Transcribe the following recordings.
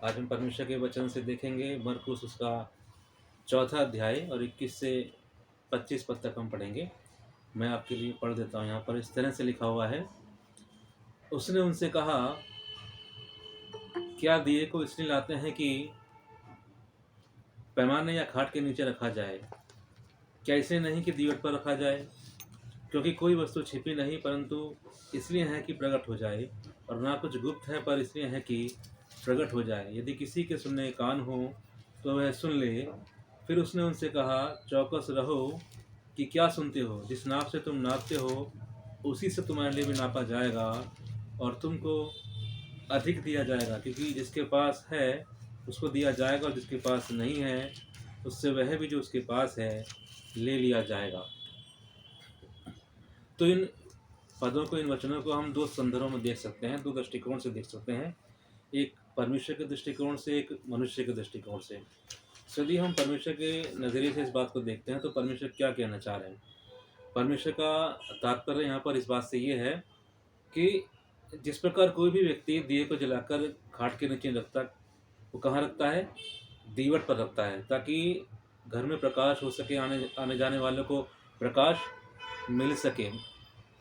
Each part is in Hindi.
आज हम परमेश्वर के वचन से देखेंगे मरकुस उसका चौथा अध्याय और 21 से 25 पद तक हम पढ़ेंगे। मैं आपके लिए पढ़ देता हूँ। यहाँ पर इस तरह से लिखा हुआ है, उसने उनसे कहा, क्या दिए को इसलिए लाते हैं कि पैमाने या खाट के नीचे रखा जाए? क्या इसलिए नहीं कि दीवट पर रखा जाए? क्योंकि कोई वस्तु छिपी नहीं, परंतु इसलिए है कि प्रकट हो जाए, और ना कुछ गुप्त है, पर इसलिए है कि प्रकट हो जाए। यदि किसी के सुनने कान हो तो वह सुन ले। फिर उसने उनसे कहा, चौकस रहो कि क्या सुनते हो। जिस नाप से तुम नापते हो उसी से तुम्हारे लिए भी नापा जाएगा, और तुमको अधिक दिया जाएगा। क्योंकि जिसके पास है उसको दिया जाएगा, और जिसके पास नहीं है उससे वह भी जो उसके पास है ले लिया जाएगा। तो इन पदों को, इन वचनों को हम दो संदर्भों में देख सकते हैं, दो दृष्टिकोण से देख सकते हैं। एक परमेश्वर के दृष्टिकोण से, एक मनुष्य के दृष्टिकोण से। यदि हम परमेश्वर के नज़रिए से इस बात को देखते हैं तो परमेश्वर क्या कहना चाह रहे हैं। परमेश्वर का तात्पर्य यहाँ पर इस बात से ये है कि जिस प्रकार कोई भी व्यक्ति दिए को जलाकर खाट के नीचे रखता, वो कहाँ रखता है? दीवट पर रखता है, ताकि घर में प्रकाश हो सके, आने आने जाने वालों को प्रकाश मिल सके।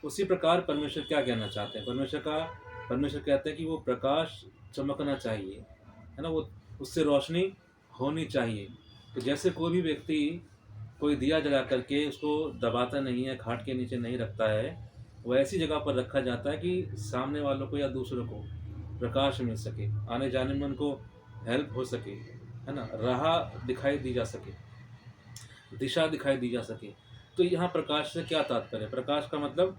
उसी प्रकार परमेश्वर क्या कहना चाहते हैं? परमेश्वर कहते हैं कि वो प्रकाश चमकना चाहिए, है ना, वो उससे रोशनी होनी चाहिए। तो जैसे कोई भी व्यक्ति कोई दिया जला करके उसको दबाता नहीं है, खाट के नीचे नहीं रखता है, वो ऐसी जगह पर रखा जाता है कि सामने वालों को या दूसरों को प्रकाश मिल सके, आने जाने में उनको हेल्प हो सके, है ना, राह दिखाई दी जा सके, दिशा दिखाई दी जा सके। तो यहाँ प्रकाश से क्या तात्पर्य है? प्रकाश का मतलब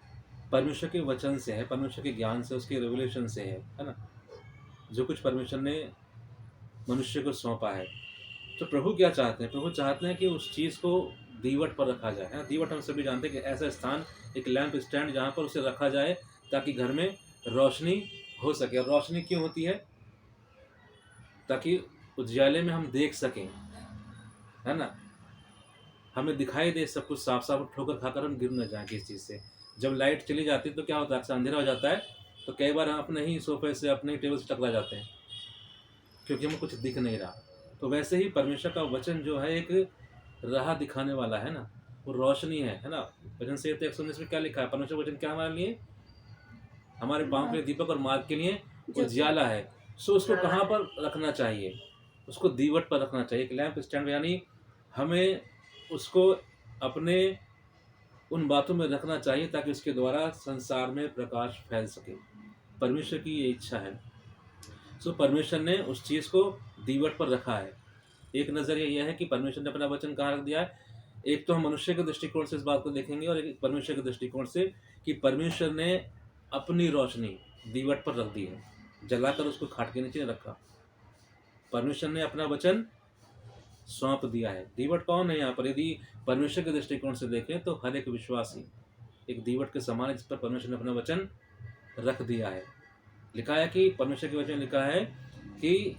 परमेश्वर के वचन से है, परमेश्वर के ज्ञान से, उसके रेवलेशन से है ना, जो कुछ परमेश्वर ने मनुष्य को सौंपा है। तो प्रभु क्या चाहते हैं? प्रभु चाहते हैं कि उस चीज़ को दीवट पर रखा जाए, है ना। दीवट हम सभी जानते हैं कि ऐसा स्थान, एक लैंप स्टैंड जहाँ पर उसे रखा जाए ताकि घर में रोशनी हो सके। और रोशनी क्यों होती है? ताकि उजियाले में हम देख सकें, है ना, हमें दिखाई दे सब कुछ साफ साफ, ठोकर खाकर हम गिर न जाएं किसी चीज़ से। जब लाइट चली जाती है तो क्या होता है? अक्सर अंधेरा हो जाता है, तो कई बार हम अपने ही सोफे से, अपने ही टेबल से टकरा जाते हैं, क्योंकि हमें कुछ दिख नहीं रहा। तो वैसे ही परमेश्वर का वचन जो है, एक राह दिखाने वाला है ना, वो रोशनी है ना। वचन से 119 में क्या लिखा है? परमेश्वर वचन क्या हमारे लिए? हमारे पाँव के लिए दीपक और मार्ग के लिए उजियाला है। सो उसको कहाँ पर रखना चाहिए? उसको दीवट पर रखना चाहिए, एक लैंप स्टैंड, यानी हमें उसको अपने उन बातों में रखना चाहिए ताकि उसके द्वारा संसार में प्रकाश फैल सके। परमेश्वर की ये इच्छा है। सो परमेश्वर ने उस चीज़ को दीवट पर रखा है। एक नज़रिया यह है कि परमेश्वर ने अपना वचन कहाँ रख दिया है। एक तो हम मनुष्य के दृष्टिकोण से इस बात को देखेंगे, और एक परमेश्वर के दृष्टिकोण से कि परमेश्वर ने अपनी रोशनी दीवट पर रख दी है, जलाकर उसको खाट के नीचे रखा। परमेश्वर ने अपना वचन सौंप दिया है। दीवट कौन है यहाँ पर? यदि परमेश्वर के दृष्टिकोण से देखें तो हर एक विश्वासी एक दीवट के समान है, जिस पर परमेश्वर ने अपना वचन रख दिया है। लिखा है कि परमेश्वर के वचन लिखा है कि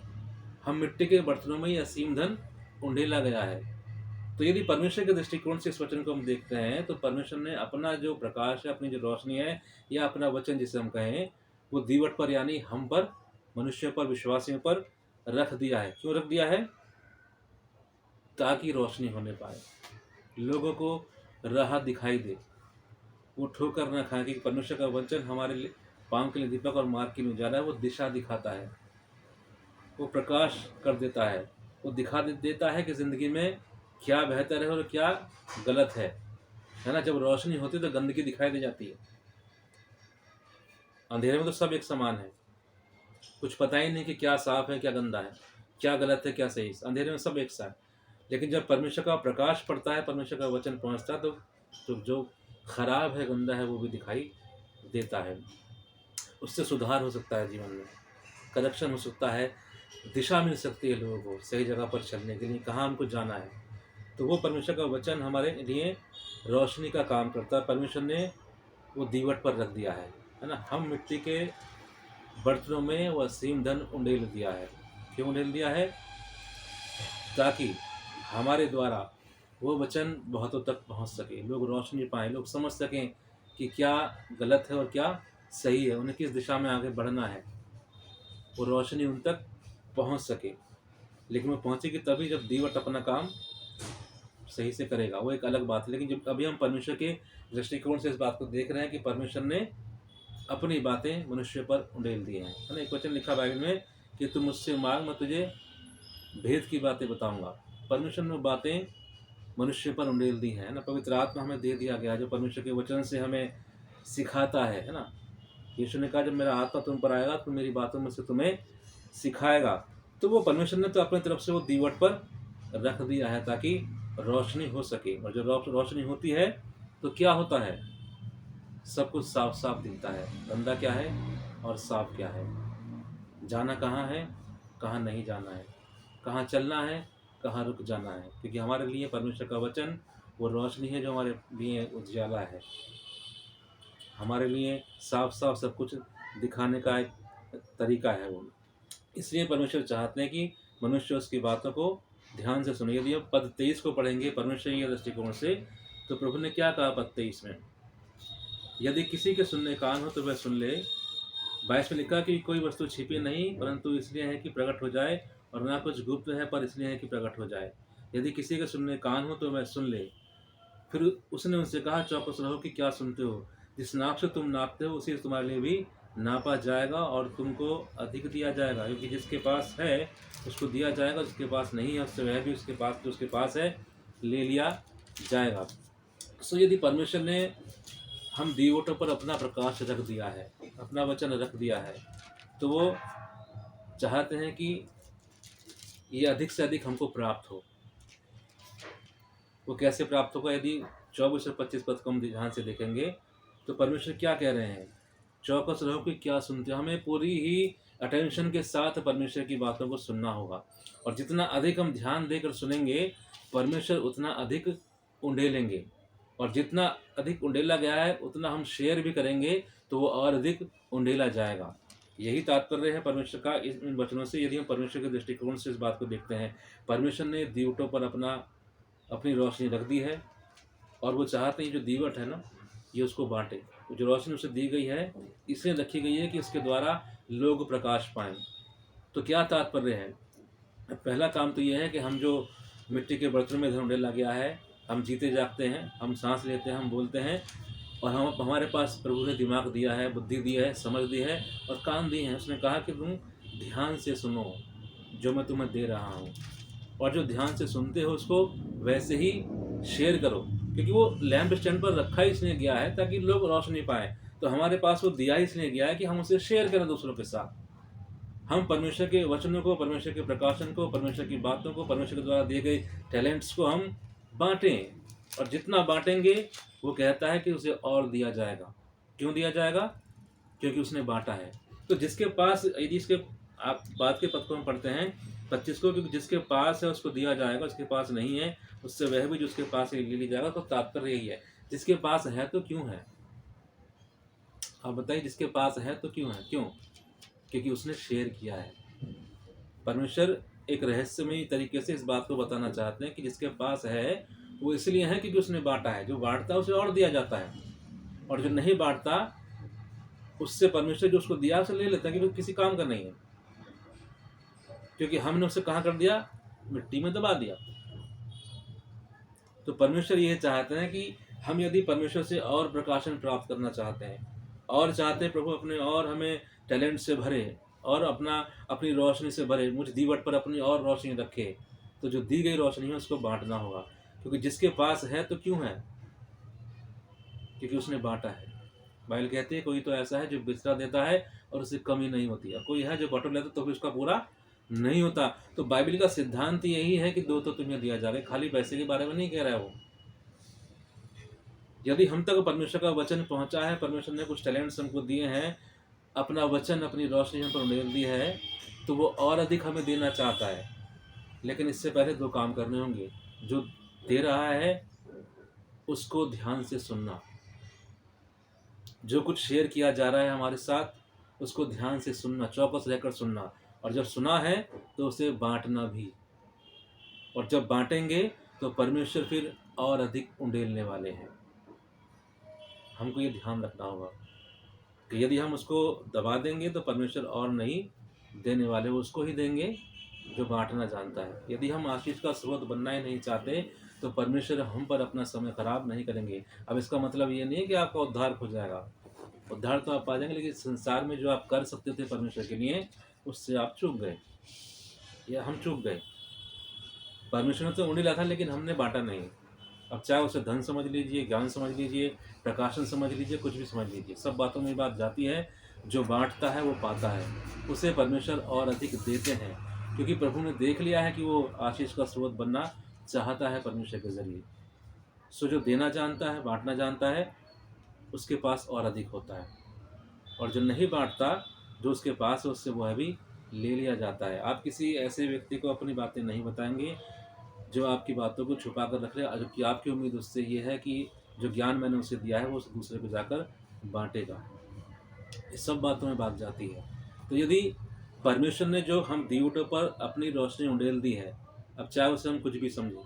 हम मिट्टी के बर्तनों में ही असीम धन उंडेला गया है। तो यदि परमेश्वर के दृष्टिकोण से इस वचन को हम देखते हैं तो परमेश्वर ने अपना जो प्रकाश है, अपनी जो रोशनी है, या अपना वचन जिसे हम कहें, वो दीवट पर, यानी हम पर, मनुष्यों पर, विश्वासियों पर रख दिया है। क्यों रख दिया है? ताकि रोशनी होने पाए, लोगों को राह दिखाई दे, वो ठोकर न खाए। कि परमेश्वर का वचन हमारे लिए पाँव के लिए दीपक और मार्ग के लिए उजाला है। वो दिशा दिखाता है, वो प्रकाश कर देता है, वो देता है कि ज़िंदगी में क्या बेहतर है और क्या गलत है ना। जब रोशनी होती है तो गंदगी दिखाई दे जाती है। अंधेरे में तो सब एक समान है, कुछ पता ही नहीं कि क्या साफ है क्या गंदा है, क्या गलत है क्या सही। अंधेरे में सब एक सा है। लेकिन जब परमेश्वर का प्रकाश पड़ता है, परमेश्वर का वचन पहुंचता है, तो जो खराब है, गंदा है, वो भी दिखाई देता है। उससे सुधार हो सकता है, जीवन में करेक्शन हो सकता है, दिशा मिल सकती है लोगों को सही जगह पर चलने के लिए, कहाँ हमको जाना है। तो वो परमेश्वर का वचन हमारे लिए रोशनी का काम करता है। परमेश्वर ने वो दीवट पर रख दिया है ना। हम मिट्टी के बर्तनों में वो असीम धन उंडेल दिया है। क्यों उंडेल दिया है? ताकि हमारे द्वारा वो वचन बहुतों तक पहुंच सके, लोग रोशनी पाएँ, लोग समझ सकें कि क्या गलत है और क्या सही है, उन्हें किस दिशा में आगे बढ़ना है। वो रोशनी उन तक पहुंच सके। लेकिन वो पहुंचेगी तभी जब दीवट अपना काम सही से करेगा, वो एक अलग बात है। लेकिन जब अभी हम परमेश्वर के दृष्टिकोण से इस बात को देख रहे हैं कि परमेश्वर ने अपनी बातें मनुष्य पर उंडेल दी हैं, है ना। एक वचन लिखा बाइबल में कि तुम मुझसे मांग, मैं तुझे भेद की बातें बताऊंगा। परमेश्वर ने बातें मनुष्य पर उंडेल दी हैं, ना। पवित्र आत्मा हमें दे दिया गया जो परमेश्वर के वचन से हमें सिखाता है ना। यीशु ने कहा जब मेरा आत्मा तुम पर आएगा तो मेरी बातों में से तुम्हें सिखाएगा। तो वो परमेश्वर ने तो अपनी तरफ से वो दीवट पर रख दिया है ताकि रोशनी हो सके। और जब रोशनी होती है तो क्या होता है, सब कुछ साफ साफ दिखता है, गंदा क्या है और साफ क्या है, जाना कहाँ है, कहाँ नहीं जाना है, कहाँ चलना है, कहाँ रुक जाना है। क्योंकि हमारे लिए परमेश्वर का वचन वो रोशनी है जो हमारे लिए उजाला है, हमारे लिए साफ साफ सब कुछ दिखाने का एक तरीका है वो। इसलिए परमेश्वर चाहते हैं कि मनुष्य उसकी बातों को ध्यान से सुने। यदि हम पद 23 को पढ़ेंगे परमेश्वर के दृष्टिकोण से, तो प्रभु ने क्या कहा पद 23 में, यदि किसी के सुनने कान हो तो वह सुन ले। 22 में लिखा कि कोई वस्तु छिपी नहीं परंतु इसलिए है कि प्रकट हो जाए, और ना कुछ गुप्त है पर इसलिए है कि प्रकट हो जाए। यदि किसी के सुनने कान हो तो वह सुन ले। फिर उसने उनसे कहा चौकस रहो कि क्या सुनते हो, जिस नाप से तुम नापते हो उसी से तुम्हारे लिए भी नापा जाएगा और तुमको अधिक दिया जाएगा। क्योंकि जिसके पास है उसको दिया जाएगा, जिसके पास नहीं है उससे वह भी उसके पास जो उसके पास है ले लिया जाएगा। सो यदि परमेश्वर ने हम दीवटों पर अपना प्रकाश रख दिया है, अपना वचन रख दिया है, तो वो चाहते हैं कि ये अधिक से अधिक हमको प्राप्त हो। वो कैसे प्राप्त होगा, यदि 24 और 25 पद को हम ध्यान से देखेंगे तो परमेश्वर क्या कह रहे हैं, चौकस रहो कि क्या सुनते हो। हमें पूरी ही अटेंशन के साथ परमेश्वर की बातों को सुनना होगा, और जितना अधिक हम ध्यान देकर सुनेंगे परमेश्वर उतना अधिक उंडेलेंगे, और जितना अधिक उंडेला गया है उतना हम शेयर भी करेंगे तो वो और अधिक उंडेला जाएगा। यही तात्पर्य है परमेश्वर का इन वचनों से। यदि हम परमेश्वर के दृष्टिकोण से इस बात को देखते हैं, परमेश्वर ने दीवटों पर अपनी रोशनी रख दी है, और वो चाहते हैं जो दीवट है ना ये उसको बांटे। जो रोशनी उसे दी गई है इसलिए रखी गई है कि इसके द्वारा लोग प्रकाश पाएं। तो क्या तात्पर्य है, पहला काम तो यह है कि हम जो मिट्टी के बर्तन में धन डाला गया है, हम जीते जागते हैं, हम सांस लेते हैं, हम बोलते हैं, और हम हमारे पास प्रभु ने दिमाग दिया है, बुद्धि दी है, समझ दी है और कान दिए हैं। उसने कहा कि तुम ध्यान से सुनो जो मैं तुम्हें दे रहा हूँ, और जो ध्यान से सुनते हो उसको वैसे ही शेयर करो। क्योंकि वो लैंप स्टैंड पर रखा ही इसलिए गया है ताकि लोग रोशनी पाएं, तो हमारे पास वो दिया ही इसलिए गया है कि हम उसे शेयर करें दूसरों के साथ। हम परमेश्वर के वचनों को, परमेश्वर के प्रकाशन को, परमेश्वर की बातों को, परमेश्वर के द्वारा दिए गए टैलेंट्स को हम बांटें, और जितना बांटेंगे वो कहता है कि उसे और दिया जाएगा। क्यों दिया जाएगा, क्योंकि उसने बांटा है। तो जिसके पास, यदि इसके आप बाद के पद को हम पढ़ते हैं 25 को, क्योंकि जिसके पास है उसको दिया जाएगा, उसके पास नहीं है उससे वह भी जो उसके पास है ले ली जाएगा। तो तात्पर्य यही है, जिसके पास है तो क्यों है, आप बताइए, जिसके पास है तो क्यों है, क्यों, क्योंकि उसने शेयर किया है। परमेश्वर एक रहस्यमयी तरीके से इस बात को बताना चाहते हैं कि जिसके पास है वो इसलिए है क्योंकि उसने बांटा है। जो बांटता है उसे और दिया जाता है, और जो नहीं बांटता उससे परमेश्वर जो उसको दिया उसे ले लेता है, क्योंकि किसी काम का नहीं है, क्योंकि हमने उसे कहाँ कर दिया, मिट्टी में दबा दिया। तो परमेश्वर ये चाहते हैं कि हम यदि परमेश्वर से और प्रकाशन प्राप्त करना चाहते हैं, और चाहते हैं प्रभु अपने और हमें टैलेंट से भरे और अपनी रोशनी से भरे, मुझ दीवट पर अपनी और रोशनी रखे, तो जो दी गई रोशनी है उसको बांटना होगा। क्योंकि जिसके पास है तो क्यों है, क्योंकि उसने बांटा है। बाइबल कहती है कोई तो ऐसा है जो बिस्तरा देता है और उसे कमी नहीं होती है, कोई है जो बटोर लेता तो भी उसका पूरा नहीं होता। तो बाइबल का सिद्धांत यही है कि दो तो तुम्हें दिया जाएगा, खाली पैसे के बारे में नहीं कह रहा है वो। यदि हम तक परमेश्वर का वचन पहुंचा है, परमेश्वर ने कुछ टैलेंट्स हमको दिए हैं, अपना वचन, अपनी रोशनी हम पर उंडेल दी है, तो वो और अधिक हमें देना चाहता है। लेकिन इससे पहले दो काम करने होंगे, जो दे रहा है उसको ध्यान से सुनना, जो कुछ शेयर किया जा रहा है हमारे साथ उसको ध्यान से सुनना, चौकस रहकर सुनना, और जब सुना है तो उसे बांटना भी। और जब बांटेंगे तो परमेश्वर फिर और अधिक उंडेलने वाले हैं। हमको ये ध्यान रखना होगा कि यदि हम उसको दबा देंगे तो परमेश्वर और नहीं देने वाले, वो उसको ही देंगे जो बांटना जानता है। यदि हम आशीष का स्रोत बनना ही नहीं चाहते तो परमेश्वर हम पर अपना समय खराब नहीं करेंगे। अब इसका मतलब ये नहीं है कि आपका उद्धार हो जाएगा, उद्धार तो आप पा जाएंगे, लेकिन संसार में जो आप कर सकते थे परमेश्वर के लिए, उससे आप चूक गए या हम चूक गए। परमेश्वर ने तो उंडेला था लेकिन हमने बांटा नहीं। अब चाहे उसे धन समझ लीजिए, ज्ञान समझ लीजिए, प्रकाशन समझ लीजिए, कुछ भी समझ लीजिए, सब बातों में बात जाती है, जो बांटता है वो पाता है, उसे परमेश्वर और अधिक देते हैं, क्योंकि प्रभु ने देख लिया है कि वो आशीष का स्रोत बनना चाहता है परमेश्वर के जरिए। सो जो देना जानता है, बांटना जानता है, उसके पास और अधिक होता है, और जो नहीं बांटता, जो उसके पास है उससे वह भी ले लिया जाता है। आप किसी ऐसे व्यक्ति को अपनी बातें नहीं बताएंगे जो आपकी बातों को छुपा कर रख ले, जबकि आपकी उम्मीद उससे ये है कि जो ज्ञान मैंने उसे दिया है वो उस दूसरे को जाकर बांटेगा। इस सब बातों में बात जाती है। तो यदि परमेश्वर ने जो हम दीवटों पर अपनी रोशनी उंडेल दी है, अब चाहे उसे हम कुछ भी समझें,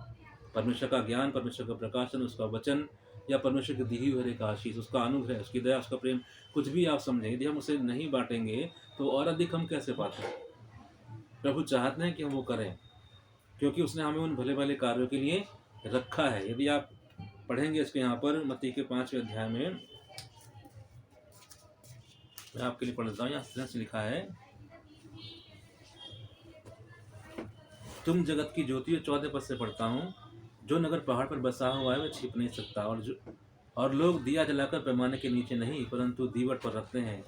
परमेश्वर का ज्ञान, परमेश्वर का प्रकाशन, उसका वचन, या परमेश्वर की दी हुई हर एक आशीष, उसका अनुग्रह, उसकी दया, उसका प्रेम, कुछ भी आप समझें, यदि हम उसे नहीं बांटेंगे तो और अधिक हम कैसे पाते हैं? प्रभु चाहते हैं कि हम वो करें, क्योंकि उसने हमें उन भले भले कार्यों के लिए रखा है। यदि आप पढ़ेंगे इसके यहाँ पर मत्ती के 5वें अध्याय में, मैं आपके लिए पढ़ देता हूँ। यहाँ इस तरह से लिखा है, तुम जगत की ज्योति हो, 14 पद से पढ़ता हूँ। जो नगर पहाड़ पर बसा हुआ है वह छिप नहीं सकता, और लोग दिया जलाकर पैमाने के नीचे नहीं परंतु दीवट पर रखते हैं,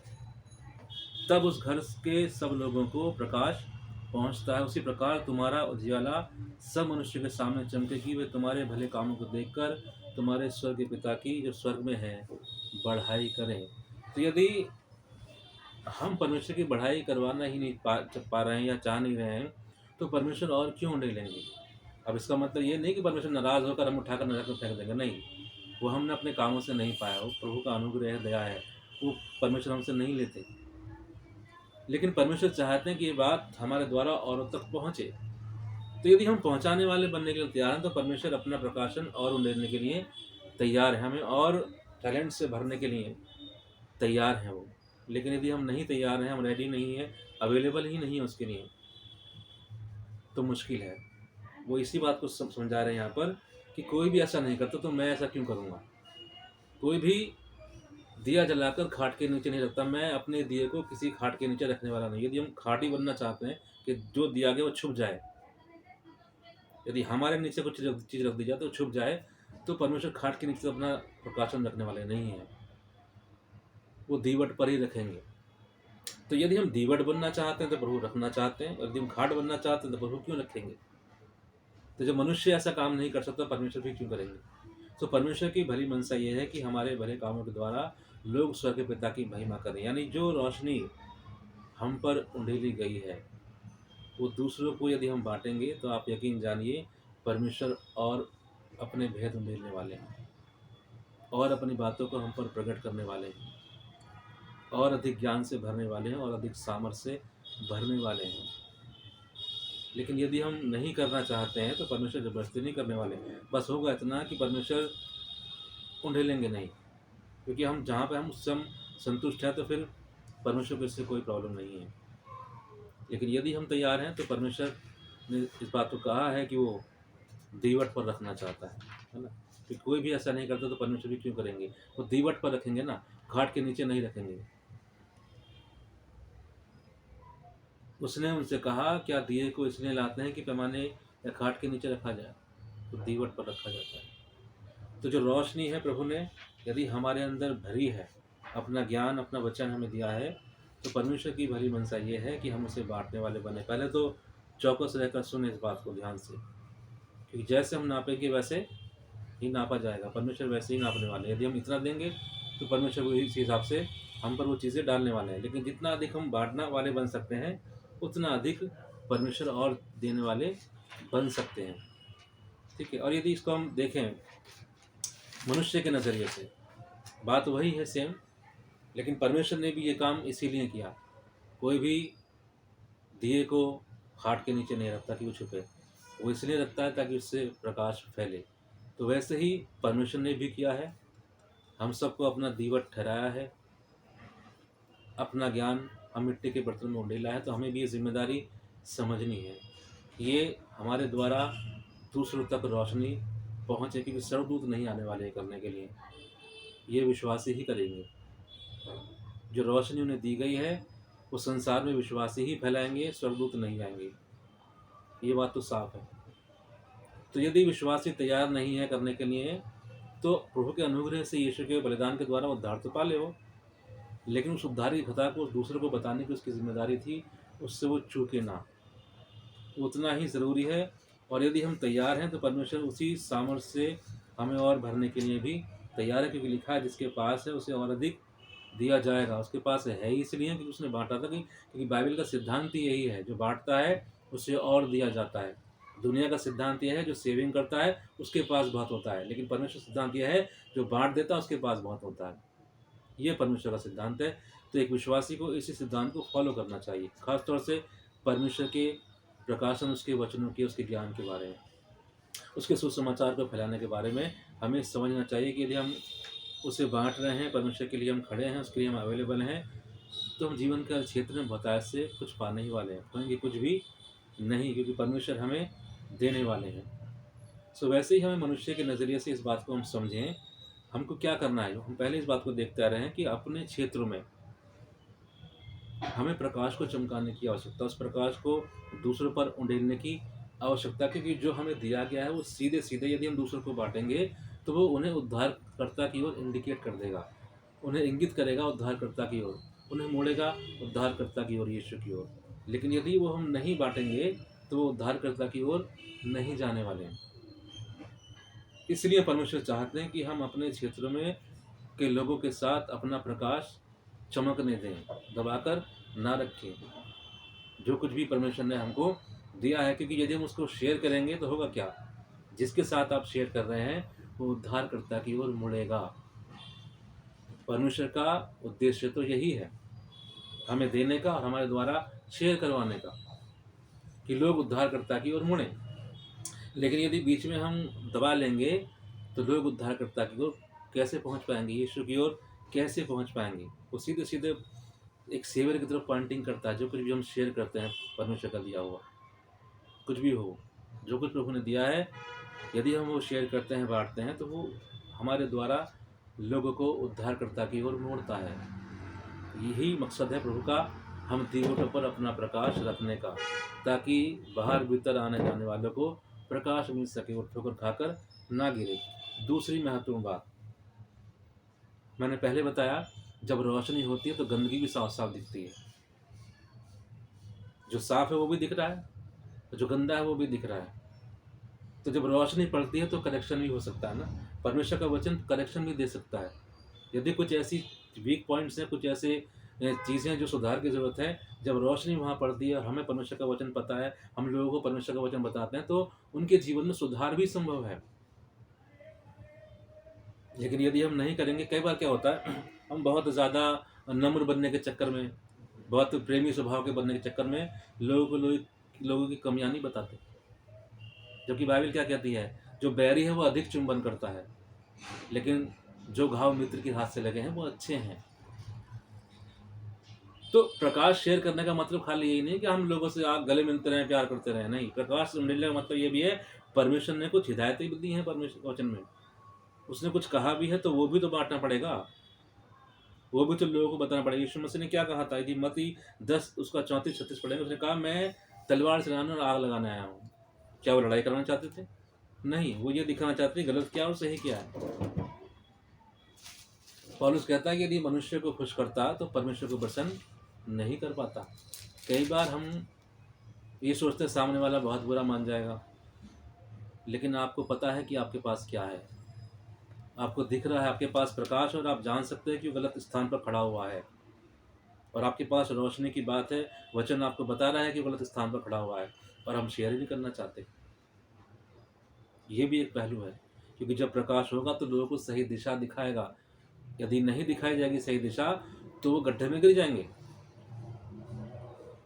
तब उस घर के सब लोगों को प्रकाश पहुंचता है। उसी प्रकार तुम्हारा उजियाला सब मनुष्य के सामने चमके कि वे तुम्हारे भले कामों को देखकर तुम्हारे स्वर्ग के पिता की जो स्वर्ग में है बढ़ाई करें। तो यदि हम परमेश्वर की बढ़ाई करवाना ही नहीं पा रहे हैं या चाह नहीं रहे हैं, तो परमेश्वर और क्यों नहीं लेंगे? अब इसका मतलब ये नहीं कि परमेश्वर नाराज होकर हम उठाकर नरक में फेंक देंगे, नहीं। वो हमने अपने कामों से नहीं पाया, वो प्रभु का अनुग्रह है, दया है, वो परमेश्वर हमसे नहीं लेते। लेकिन परमेश्वर चाहते हैं कि ये बात हमारे द्वारा औरों तक पहुँचे। तो यदि हम पहुँचाने वाले बनने के लिए तैयार हैं, तो परमेश्वर अपना प्रकाशन और उंडेलने के लिए तैयार है, हमें और टैलेंट से भरने के लिए तैयार हैं वो। लेकिन यदि हम नहीं तैयार हैं, हम रेडी नहीं हैं, अवेलेबल ही नहीं है उसके लिए, तो मुश्किल है। वो इसी बात को समझा रहे हैं यहाँ पर कि कोई भी ऐसा नहीं करता तो मैं ऐसा क्यों करूँगा। कोई भी दिया जलाकर खाट के नीचे नहीं रखता, मैं अपने दिए को किसी खाट के नीचे रखने वाला नहीं। यदि हम खाटी बनना चाहते हैं कि जो दिया गया वो छुप जाए, यदि हमारे नीचे कुछ चीज़ रख दी जाए तो छुप जाए, तो परमेश्वर खाट के नीचे तो अपना प्रकाशन रखने वाले नहीं हैं, वो दीवट पर ही रखेंगे। तो यदि हम दीवट बनना चाहते हैं तो प्रभु रखना चाहते हैं, और यदि हम खाट बनना चाहते हैं तो प्रभु क्यों रखेंगे? तो जब मनुष्य ऐसा काम नहीं कर सकता, परमेश्वर भी क्यों करेंगे? तो परमेश्वर की भली मनसा ये है कि हमारे भले कामों के द्वारा लोग स्वर्ग के पिता की महिमा करें। यानी जो रोशनी हम पर उंडेली गई है वो दूसरों को यदि हम बांटेंगे तो आप यकीन जानिए परमेश्वर और अपने भेद उंडेलने वाले हैं, और अपनी बातों को हम पर प्रकट करने वाले हैं, और अधिक ज्ञान से भरने वाले हैं, और अधिक सामर्थ्य से भरने वाले हैं। लेकिन यदि हम नहीं करना चाहते हैं तो परमेश्वर जबरदस्ती नहीं करने वाले। बस होगा इतना कि परमेश्वर उंडेलेंगे नहीं, क्योंकि हम जहाँ पे हम उससे हम संतुष्ट हैं, तो फिर परमेश्वर को इससे कोई प्रॉब्लम नहीं है। लेकिन यदि हम तैयार हैं तो परमेश्वर ने इस बात को कहा है कि वो दीवट पर रखना चाहता है ना। कि कोई भी ऐसा नहीं करता तो परमेश्वर भी क्यों करेंगे? वो दीवट पर रखेंगे ना, घाट के नीचे नहीं रखेंगे। उसने उनसे कहा, क्या दिए को इसलिए लाते हैं कि पैमाने या खाट के नीचे रखा जाए? तो दीवट पर रखा जाता है। तो जो रोशनी है प्रभु ने यदि हमारे अंदर भरी है, अपना ज्ञान, अपना वचन हमें दिया है, तो परमेश्वर की भली मनसा ये है कि हम उसे बांटने वाले बने। पहले तो चौकस रहकर सुने इस बात को ध्यान से, क्योंकि जैसे हम नापेंगे वैसे ही नापा जाएगा। परमेश्वर वैसे ही नापने वाले हैं। यदि हम इतना देंगे तो परमेश्वर वो इस हिसाब से हम पर वो चीज़ें डालने वाले हैं। लेकिन जितना अधिक हम बांटना वाले बन सकते हैं, उतना अधिक परमेश्वर और देने वाले बन सकते हैं। ठीक है। और यदि इसको हम देखें मनुष्य के नज़रिए से, बात वही है सेम, लेकिन परमेश्वर ने भी ये काम इसीलिए किया। कोई भी दिए को खाट के नीचे नहीं रखता कि वो छुपे, वो इसलिए रखता है ताकि उससे प्रकाश फैले। तो वैसे ही परमेश्वर ने भी किया है, हम सबको अपना दीवट ठहराया है, अपना ज्ञान हम मिट्टी के बर्तन में उंडेला है। तो हमें भी ये जिम्मेदारी समझनी है ये हमारे द्वारा दूसरों तक रोशनी पहुँचे, क्योंकि स्वर्गदूत नहीं आने वाले हैं करने के लिए, ये विश्वासी ही करेंगे। जो रोशनी उन्हें दी गई है वो संसार में विश्वासी ही फैलाएंगे, स्वर्गदूत नहीं आएंगे। ये बात तो साफ है। तो यदि विश्वासी तैयार नहीं है करने के लिए, तो प्रभु के अनुग्रह से यीशु के बलिदान के द्वारा उद्धार तो पा ले वो, लेकिन उस उद्धार की कथा को दूसरों को बताने की उसकी जिम्मेदारी थी, उससे वो चूके ना, उतना ही ज़रूरी है। और यदि हम तैयार हैं तो परमेश्वर उसी सामर्थ्य से हमें और भरने के लिए भी तैयार है, क्योंकि लिखा है जिसके पास है उसे और अधिक दिया जाएगा। उसके पास है ही इसलिए कि उसने बांटा था, क्योंकि बाइबल का सिद्धांत ही यही है, जो बांटता है उसे और दिया जाता है। दुनिया का सिद्धांत यह है जो सेविंग करता है उसके पास बहुत होता है, लेकिन परमेश्वर सिद्धांत यह है जो बांट देता है उसके पास बहुत होता है। ये परमेश्वर का सिद्धांत है। तो एक विश्वासी को इसी सिद्धांत को फॉलो करना चाहिए, खासतौर से परमेश्वर के प्रकाशन, उसके वचनों के, उसके ज्ञान के बारे में, उसके सुसमाचार को फैलाने के बारे में हमें समझना चाहिए कि यदि हम उसे बांट रहे हैं, परमेश्वर के लिए हम खड़े हैं, उसके लिए हम अवेलेबल हैं, तो हम जीवन के हर क्षेत्र में बहुतायत से कुछ पाने ही वाले हैं, पाएंगे कुछ भी नहीं, क्योंकि परमेश्वर हमें देने वाले हैं। सो वैसे ही हमें मनुष्य के नज़रिए से इस बात को हम समझें, हमको क्या करना है। हम पहले इस बात को देखते आ रहे हैं कि अपने क्षेत्रों में हमें प्रकाश को चमकाने की आवश्यकता, उस प्रकाश को दूसरों पर उंडेलने की आवश्यकता, क्योंकि जो हमें दिया गया है वो सीधे सीधे यदि हम दूसरों को बांटेंगे तो वो उन्हें उद्धारकर्ता की ओर इंडिकेट कर देगा, उन्हें इंगित करेगा उद्धारकर्ता की ओर, उन्हें मोड़ेगा उद्धारकर्ता की ओर, यीशु की ओर। लेकिन यदि वो हम नहीं बांटेंगे तो वो उद्धारकर्ता की ओर नहीं जाने वाले हैं। इसलिए परमेश्वर चाहते हैं कि हम अपने क्षेत्रों में के लोगों के साथ अपना प्रकाश चमकने दें, दबाकर ना रखें जो कुछ भी परमेश्वर ने हमको दिया है, क्योंकि यदि हम उसको शेयर करेंगे तो होगा क्या, जिसके साथ आप शेयर कर रहे हैं वो उद्धारकर्ता की ओर मुड़ेगा। परमेश्वर का उद्देश्य तो यही है, हमें देने का और हमारे द्वारा शेयर करवाने का, कि लोग उद्धारकर्ता की ओर मुड़ें। लेकिन यदि बीच में हम दबा लेंगे तो लोग उद्धारकर्ता की ओर कैसे पहुंच पाएंगे, यीशु की ओर कैसे पहुंच पाएंगे। वो सीधे सीधे एक सेवर की तरफ पॉइंटिंग करता है। जो कुछ भी हम शेयर करते हैं परमेश्वर का दिया हुआ, कुछ भी हो, जो कुछ प्रभु ने दिया है, यदि हम वो शेयर करते हैं, बांटते हैं, तो वो हमारे द्वारा लोगों को उद्धारकर्ता की ओर मोड़ता है। यही मकसद है प्रभु का, हम दीवटों पर अपना प्रकाश रखने का, ताकि बाहर भीतर आने जाने वालों को प्रकाश मिल सके, वो ठोकर खाकर ना गिरे। दूसरी महत्वपूर्ण बात मैंने पहले बताया, जब रोशनी होती है तो गंदगी भी साफ साफ दिखती है। जो साफ है वो भी दिख रहा है, जो गंदा है वो भी दिख रहा है। तो जब रोशनी पड़ती है तो करेक्शन भी हो सकता है ना, परमेश्वर का वचन करेक्शन भी दे सकता है। यदि कुछ ऐसी वीक पॉइंट्स हैं, कुछ ऐसे चीज़ें जो सुधार की ज़रूरत है, जब रोशनी वहाँ पड़ती है और हमें परमेश्वर का वचन पता है, हम लोगों को परमेश्वर का वचन बताते हैं, तो उनके जीवन में सुधार भी संभव है। लेकिन यदि हम नहीं करेंगे, कई बार क्या होता है, हम बहुत ज़्यादा नम्र बनने के चक्कर में, बहुत प्रेमी स्वभाव के बनने के चक्कर में लोगों की कमियां नहीं बताते। जबकि बाइबल क्या कहती है, जो बैरी है वो अधिक चुंबन करता है, लेकिन जो घाव मित्र के हाथ से लगे हैं वो अच्छे हैं। तो प्रकाश शेयर करने का मतलब खाली यही नहीं कि हम लोगों से आप गले मिलते रहें, प्यार करते रहें, नहीं। प्रकाश मिलने का मतलब ये भी है, परमेश्वर ने कुछ हिदायतें भी दी हैं परमेश्वर वचन में, उसने कुछ कहा भी है, तो वो भी तो बांटना पड़ेगा, वो भी तो लोगों को बताना पड़ेगा। यीशु मसीह ने क्या कहा था, यदि मत्ती 10 उसका 34-36 पढ़ेंगे, उसने कहा मैं तलवार चलाने और आग लगाने आया हूँ। क्या वो लड़ाई करना चाहते थे? नहीं, वो ये दिखाना चाहते थे गलत क्या और सही क्या है। पौलुस कहता है कि यदि मनुष्य को खुश करता तो परमेश्वर को प्रसन्न नहीं कर पाता। कई बार हम ये सोचते हैं सामने वाला बहुत बुरा मान जाएगा, लेकिन आपको पता है कि आपके पास क्या है, आपको दिख रहा है, आपके पास प्रकाश, और आप जान सकते हैं कि वो गलत स्थान पर खड़ा हुआ है, और आपके पास रोशनी की बात है, वचन आपको बता रहा है कि वो गलत स्थान पर खड़ा हुआ है, और हम शेयर भी करना चाहते। ये भी एक पहलू है, क्योंकि जब प्रकाश होगा तो लोगों को सही दिशा दिखाएगा। यदि नहीं दिखाई जाएगी सही दिशा तो वो गड्ढे में गिर जाएंगे।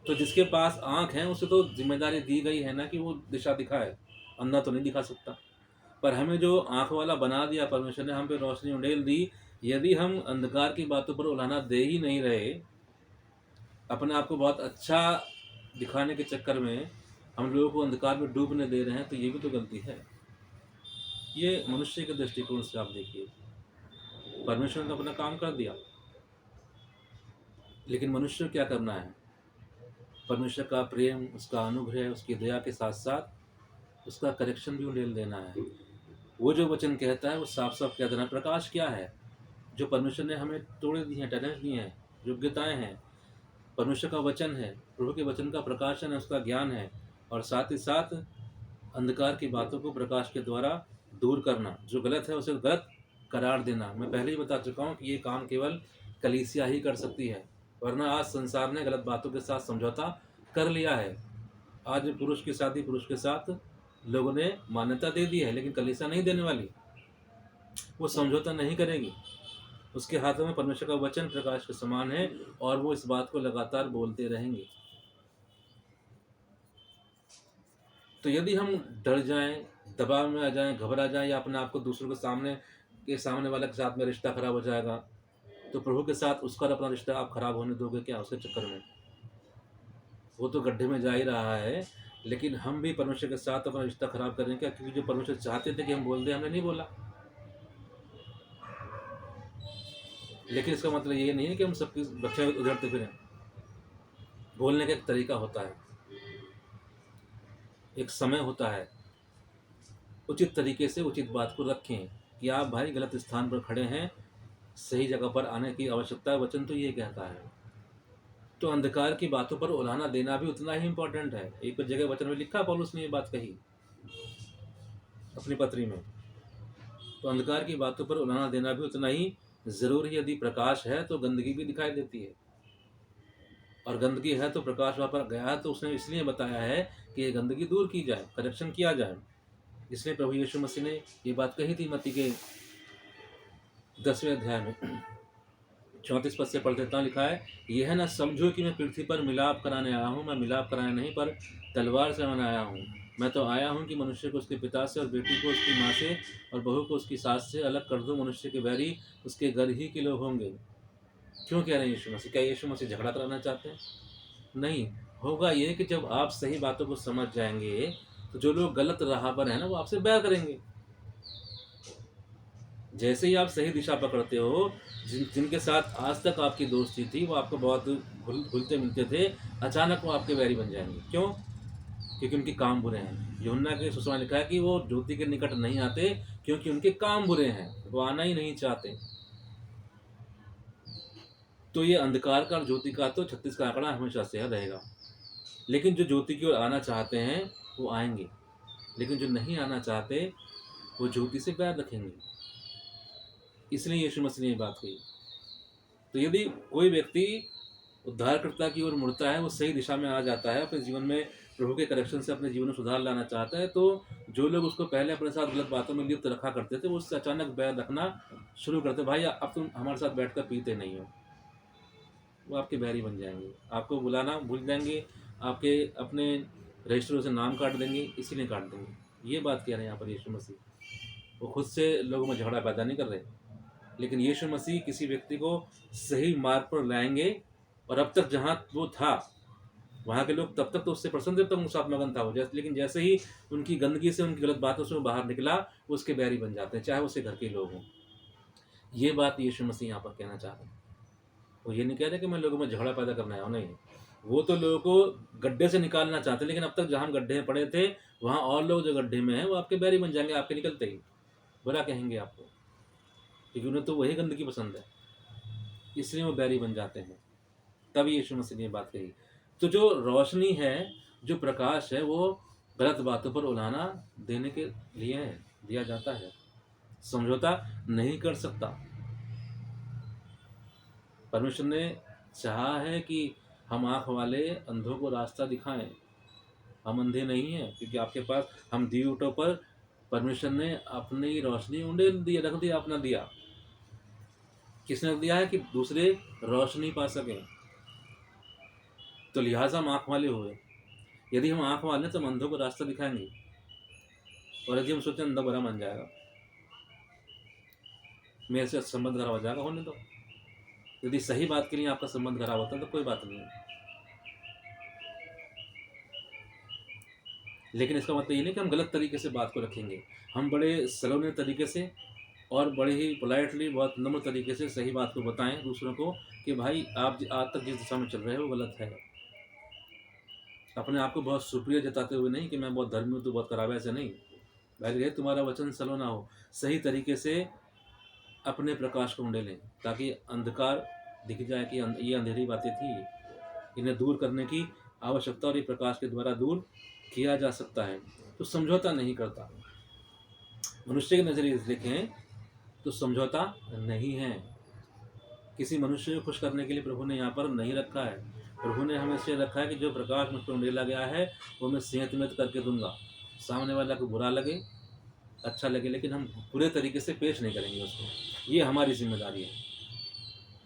तो जिसके पास आंख है उसे तो जिम्मेदारी दी गई है ना कि वो दिशा दिखाए, अंधा तो नहीं दिखा सकता। पर हमें जो आंख वाला बना दिया परमेश्वर ने, हम पे रोशनी उंडेल दी, यदि हम अंधकार की बातों पर उलाहना दे ही नहीं रहे, अपने आप को बहुत अच्छा दिखाने के चक्कर में हम लोगों को अंधकार में डूबने दे रहे हैं, तो ये भी तो गलती है। ये मनुष्य के दृष्टिकोण से आप देखिए, परमेश्वर ने तो अपना काम कर दिया, लेकिन मनुष्य को क्या करना है? परमेश्वर का प्रेम, उसका अनुग्रह, उसकी दया के साथ साथ उसका करेक्शन भी उन्हें देना है। वो जो वचन कहता है वो साफ साफ कह देना। प्रकाश क्या है? जो परमेश्वर ने हमें तोड़े दिए हैं, टैलेंट दिए हैं, योग्यताएं हैं, परमेश्वर का वचन है, प्रभु के वचन का प्रकाशन है, उसका ज्ञान है, और साथ ही साथ अंधकार की बातों को प्रकाश के द्वारा दूर करना, जो गलत है उसे गलत करार देना। मैं पहले ही बता चुका हूँ कि ये काम केवल कलीसिया ही कर सकती है, वरना आज संसार ने गलत बातों के साथ समझौता कर लिया है। आज पुरुष की शादी पुरुष के साथ लोगों ने मान्यता दे दी है, लेकिन कलीसिया नहीं देने वाली, वो समझौता नहीं करेगी। उसके हाथों में परमेश्वर का वचन प्रकाश के समान है, और वो इस बात को लगातार बोलते रहेंगे। तो यदि हम डर जाएं, दबाव में आ जाएं, घबरा जाएं, या अपने आप को दूसरों के सामने वाले के साथ में रिश्ता खराब हो जाएगा, तो प्रभु के साथ उसका और अपना रिश्ता आप खराब होने दोगे क्या उसके चक्कर में? वो तो गड्ढे में जा ही रहा है, लेकिन हम भी परमेश्वर के साथ अपना रिश्ता खराब करेंगे क्या? क्योंकि जो परमेश्वर चाहते थे कि हम बोल दें, हमने नहीं बोला। लेकिन इसका मतलब ये नहीं है कि हम सबकी बच्चे उधेड़ते फिरें। बोलने का एक तरीका होता है, एक समय होता है। उचित तरीके से उचित बात को रखें कि आप भाई गलत स्थान पर खड़े हैं, सही जगह पर आने की आवश्यकता है। वचन तो ये कहता है। तो अंधकार की बातों पर उलाहना देना भी उतना ही इम्पोर्टेंट है। एक जगह वचन में लिखा, पौलुस ने ये बात कही अपनी पत्री में। तो अंधकार की बातों पर उलाहना देना भी उतना ही जरूरी है। यदि प्रकाश है तो गंदगी भी दिखाई देती है, और गंदगी है तो प्रकाश वहाँ पर गया है, तो उसने इसलिए बताया है कि ये गंदगी दूर की जाए, करेक्शन किया जाए। इसलिए प्रभु यीशु मसीह ने ये बात कही थी मत्ती के 10वें अध्याय में 34 पद से पढ़ देता हूँ। लिखा है, यह न समझो कि मैं पृथ्वी पर मिलाप कराने आया हूँ। मैं मिलाप कराने नहीं, पर तलवार से मैं आया हूँ। मैं तो आया हूँ कि मनुष्य को उसके पिता से, और बेटी को उसकी माँ से, और बहू को उसकी सास से अलग कर दूँ। मनुष्य के बैरी उसके घर ही के लोग होंगे। क्यों कह रहे हैं यीशु मसीह? क्या यीशु मसीह झगड़ा कराना चाहते हैं? नहीं। होगा ये कि जब आप सही बातों को समझ जाएंगे, तो जो लोग गलत राह पर हैं ना, वो आपसे बैर करेंगे। जैसे ही आप सही दिशा पकड़ते हो, जिनके साथ आज तक आपकी दोस्ती थी, वो आपको बहुत घुलते मिलते थे, अचानक वो आपके बैरी बन जाएंगे। क्यों? क्योंकि उनके काम बुरे हैं। यूहन्ना के सुसमाचार लिखा है कि वो ज्योति के निकट नहीं आते, क्योंकि उनके काम बुरे हैं, वो आना ही नहीं चाहते। तो ये अंधकार का और ज्योति का तो 36 का आंकड़ा हमेशा से रहेगा। लेकिन जो ज्योति की ओर आना चाहते हैं वो आएंगे, लेकिन जो नहीं आना चाहते वो ज्योति से बैर रखेंगे। इसलिए यीशु मसीह ने ये बात कही। तो यदि कोई व्यक्ति उद्धारकर्ता की ओर मुड़ता है, वो सही दिशा में आ जाता है, अपने जीवन में प्रभु के करेक्शन से अपने जीवन में सुधार लाना चाहता है, तो जो लोग उसको पहले अपने साथ गलत बातों में लिप्त रखा करते थे, वो उससे अचानक बैर रखना शुरू करते। भाई अब तुम हमारे साथ बैठकर पीते नहीं हो, वो आपके बैरी बन जाएंगे, आपको बुलाना भूल जाएंगे, आपके अपने रजिस्टरों से नाम काट देंगे, इसीलिए काट देंगे। ये बात कह रहे हैं यहाँ पर यीशु मसीह। वो खुद से लोगों में झगड़ा पैदा नहीं कर रहे, लेकिन यीशु मसीह किसी व्यक्ति को सही मार्ग पर लाएंगे। और अब तक जहाँ वो था, वहाँ के लोग तब तक तो उससे प्रसन्न थे, तब उनके साथ मगन था वो। लेकिन जैसे ही उनकी गंदगी से, उनकी गलत बातों से वो बाहर निकला, वो उसके बैरी बन जाते हैं, चाहे उसके घर के लोग हों। ये बात यीशु मसीह यहाँ पर कहना चाह रहे हैं। वो ये नहीं कह रहे कि मैं लोगों में झगड़ा पैदा करना आया हूँ, नहीं। वो तो लोगों को गड्ढे से निकालना चाहते, लेकिन अब तक जहाँ हम गड्ढे में पड़े थे, वहाँ और लोग जो गड्ढे में हैं वो आपके बैरी बन जाएंगे, आपके निकलते ही बुरा कहेंगे आपको, क्योंकि उन्हें तो वही गंदगी पसंद है, इसलिए वो बैरी बन जाते हैं। तब यीशु मसीह ने बात कही। तो जो रोशनी है, जो प्रकाश है, वो गलत बातों पर उलाहना देने के लिए है, दिया जाता है। समझौता नहीं कर सकता। परमेश्वर ने चाहा है कि हम आँख वाले अंधों को रास्ता दिखाएं। हम अंधे नहीं हैं, क्योंकि आपके पास हम दीवटों पर परमेश्वर ने अपनी रोशनी उंडेल दिया, रख दिया, अपना दिया। किसने दिया है? कि दूसरे रोशनी पा सकें। तो लिहाजा हम आँख वाले हुए। यदि हम आँख वाले तो हम अंधों को रास्ता दिखाएंगे, और यदि हम सोचें अंधा बुरा मान जाएगा, मेरे से संबंध खराब हो जाएगा, होने दो। यदि सही बात के लिए आपका संबंध खराब होता है तो कोई बात नहीं है। लेकिन इसका मतलब ये नहीं कि हम गलत तरीके से बात को रखेंगे। हम बड़े सलोने तरीके से और बड़े ही पोलाइटली, बहुत नम्र तरीके से सही बात को बताएँ दूसरों को कि भाई आप आज तक जिस दिशा में चल रहे हो वो गलत है। अपने आप को बहुत सुप्रिय जताते हुए नहीं कि मैं बहुत धर्मी हूँ, तू बहुत खराब है, ऐसे नहीं। पहले ये तुम्हारा वचन सलोना हो, सही तरीके से अपने प्रकाश को उंडेलें ताकि अंधकार दिख जाए कि ये अंधेरी बातें थी, इन्हें दूर करने की आवश्यकता और ये प्रकाश के द्वारा दूर किया जा सकता है। तो समझौता नहीं करता। मनुष्य के नज़रिए से देखें तो समझौता नहीं है। किसी मनुष्य को खुश करने के लिए प्रभु ने यहाँ पर नहीं रखा है। प्रभु ने हमें इसलिए रखा है कि जो प्रकाश मुझ पर उंडेला गया है वो मैं सेहतमंद करके दूंगा। सामने वाला को बुरा लगे, अच्छा लगे, लेकिन हम पूरे तरीके से पेश नहीं करेंगे उसको। ये हमारी जिम्मेदारी है।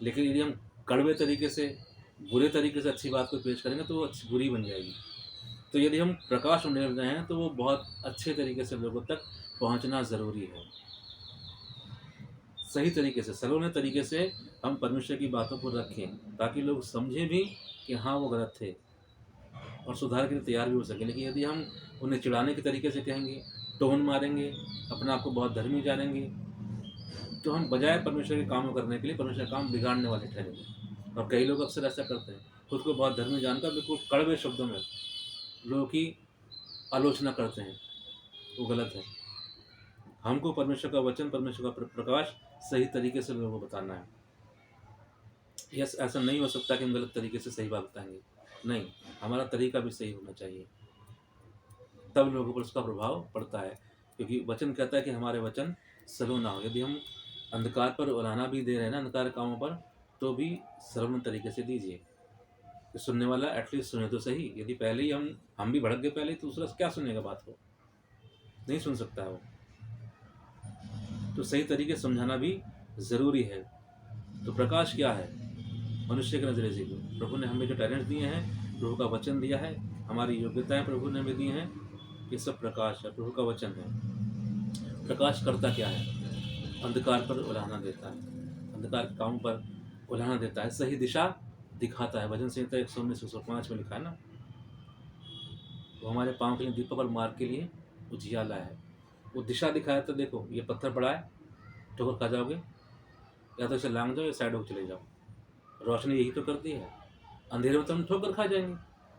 लेकिन यदि हम कड़वे तरीके से, बुरे तरीके से अच्छी बात को पेश करेंगे तो वो अच्छी बुरी बन जाएगी। तो यदि हम प्रकाश उंडेल रहे हैं तो वो बहुत अच्छे तरीके से लोगों तक पहुंचना ज़रूरी है। सही तरीके से, सलोने तरीके से हम परमेश्वर की बातों को रखें ताकि लोग समझें भी कि हाँ वो गलत थे और सुधार के लिए तैयार भी हो सकें। लेकिन यदि हम उन्हें चिढ़ाने के तरीके से कहेंगे, टोन मारेंगे, अपने आप को बहुत धर्मी जानेंगे, तो हम बजाय परमेश्वर के कामों करने के लिए परमेश्वर का काम बिगाड़ने वाले ठहरेंगे। और कई लोग अक्सर ऐसा करते हैं, खुद को बहुत धर्मी जानकर बिल्कुल कड़वे शब्दों में लोगों की आलोचना करते हैं। वो गलत है। हमको परमेश्वर का वचन, परमेश्वर का प्रकाश सही तरीके से लोगों को बताना है। यस, ऐसा नहीं हो सकता कि हम गलत तरीके से सही बात बताएंगे। नहीं, हमारा तरीका भी सही होना चाहिए, तब लोगों पर उसका प्रभाव पड़ता है। क्योंकि वचन कहता है कि हमारे वचन सलोना हो। यदि हम अंधकार पर उलाहना भी दे रहे हैं ना, अंधकार कामों पर, तो भी सलोने तरीके से दीजिए कि सुनने वाला एटलीस्ट सुने तो सही। यदि पहले ही हम भी भड़क गए पहले ही, तो दूसरा क्या सुनेगा बात को? नहीं सुन सकता है वो। तो सही तरीके से समझाना भी ज़रूरी है। तो प्रकाश क्या है? मनुष्य के नज़रिए से प्रभु ने हमें जो टैलेंट दिए हैं, प्रभु का वचन दिया है, हमारी योग्यताएं प्रभु ने हमें दी हैं, ये सब प्रकाश है, प्रभु का वचन है। प्रकाश करता क्या है? अंधकार पर उलाहना देता है, अंधकार के कामों पर उलाहना देता है, सही दिशा दिखाता है। भजन संहिता 119-105 में लिखा है ना, वो हमारे पाँव के लिए दीपक और मार्ग के लिए उजियाला है। वो दिशा दिखाया तो देखो, ये पत्थर पड़ा है, ठोकर खा जाओगे, या तो इसे लांग जाओ या साइड होकर चले जाओ। रोशनी यही तो करती है। अंधेरे में तो हम ठोकर खा जाएंगे,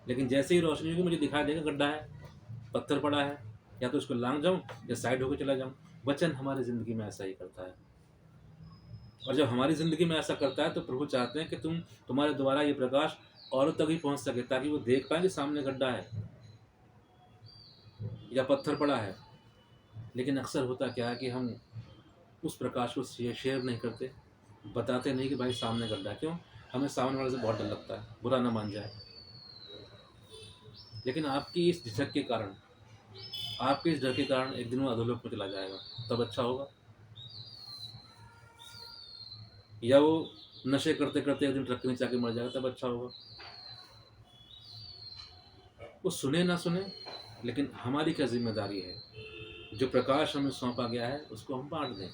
लेकिन जैसे ही रोशनी होगी मुझे दिखाई देगा गड्ढा है, पत्थर पड़ा है, या तो इसको लांग जाऊं या साइड होकर चला जाऊं। वचन हमारी ज़िंदगी में ऐसा ही करता है। और जब हमारी ज़िंदगी में ऐसा करता है तो प्रभु चाहते हैं कि तुम्हारे द्वारा ये प्रकाश औरों तक ही पहुंच सके, ताकि वो देख पाए कि सामने गड्ढा है या पत्थर पड़ा है। लेकिन अक्सर होता क्या है कि हम उस प्रकाश को शेयर नहीं करते, बताते नहीं कि भाई सामने गड्ढा। क्यों? हमें सामने वाले से बहुत डर लगता है, बुरा ना मान जाए। लेकिन आपकी इस झिझक के कारण, आपके इस डर के कारण एक दिन वो अधोलोक में चला जाएगा, तब अच्छा होगा। या वो नशे करते करते एक दिन ट्रक के नीचे आके मर जाएगा, तब अच्छा होगा। वो सुने ना सुने, लेकिन हमारी क्या जिम्मेदारी है? जो प्रकाश हमें सौंपा गया है उसको हम बांट दें।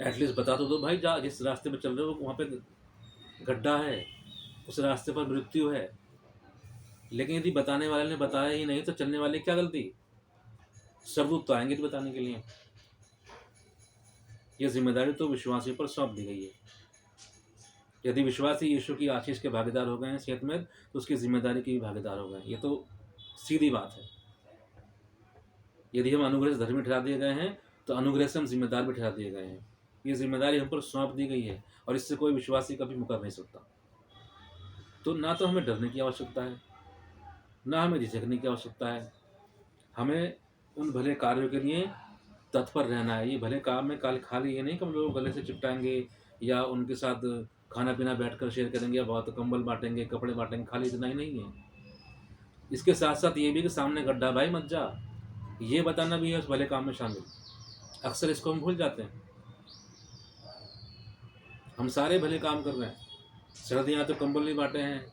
एटलीस्ट बता तो दो भाई, जा जिस रास्ते पे चल रहे हो वहाँ पे गड्ढा है, उस रास्ते पर मृत्यु है। लेकिन यदि बताने वाले ने बताया ही नहीं तो चलने वाले क्या गलती? सरदूत तो आएंगे तो बताने के लिए। यह जिम्मेदारी तो विश्वासियों पर सौंप दी गई है। यदि विश्वासी यीशु की आशीष के भागीदार हो गए हैं सेहत में, तो उसकी जिम्मेदारी के भी भागीदार हो गए। ये तो सीधी बात है। यदि हम अनुग्रह से धर्मी ठहरा दिए गए हैं तो अनुग्रह से हम जिम्मेदार भी ठहरा दिए गए हैं। ये जिम्मेदारी हम पर सौंप दी गई है और इससे कोई विश्वासी कभी मुकर नहीं सकता। तो ना तो हमें डरने की आवश्यकता है, ना हमें झिझकने की आवश्यकता है। हमें उन भले कार्यों के लिए तत्पर रहना है। ये भले काम में खाली ये नहीं कि हम लोग गले से चिपटाएंगे या उनके साथ खाना पीना बैठकर शेयर करेंगे या बहुत कंबल बांटेंगे, कपड़े बांटेंगे, खाली इतना ही नहीं है। इसके साथ साथ ये भी कि सामने गड्ढा भाई मत जा, ये बताना भी है उस भले काम में शामिल। अक्सर इसको हम भूल जाते हैं। हम सारे भले काम कर रहे हैं, सर्दियाँ तो कंबल नहीं बांटे हैं,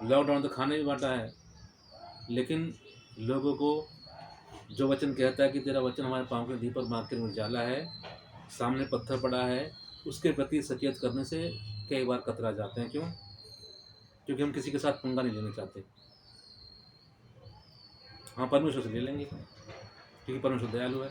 लॉकडाउन तो खाने भी बांटा है, लेकिन लोगों को जो वचन कहता है कि तेरा वचन हमारे पाँव के दीपक मार्ग के उजाला है, सामने पत्थर पड़ा है, उसके प्रति सचेत करने से कई बार कतरा जाते हैं। क्यों? क्योंकि हम किसी के साथ पंगा नहीं लेना चाहते। हाँ, परमेश्वर से ले लेंगे क्योंकि परमेश्वर दयालु है।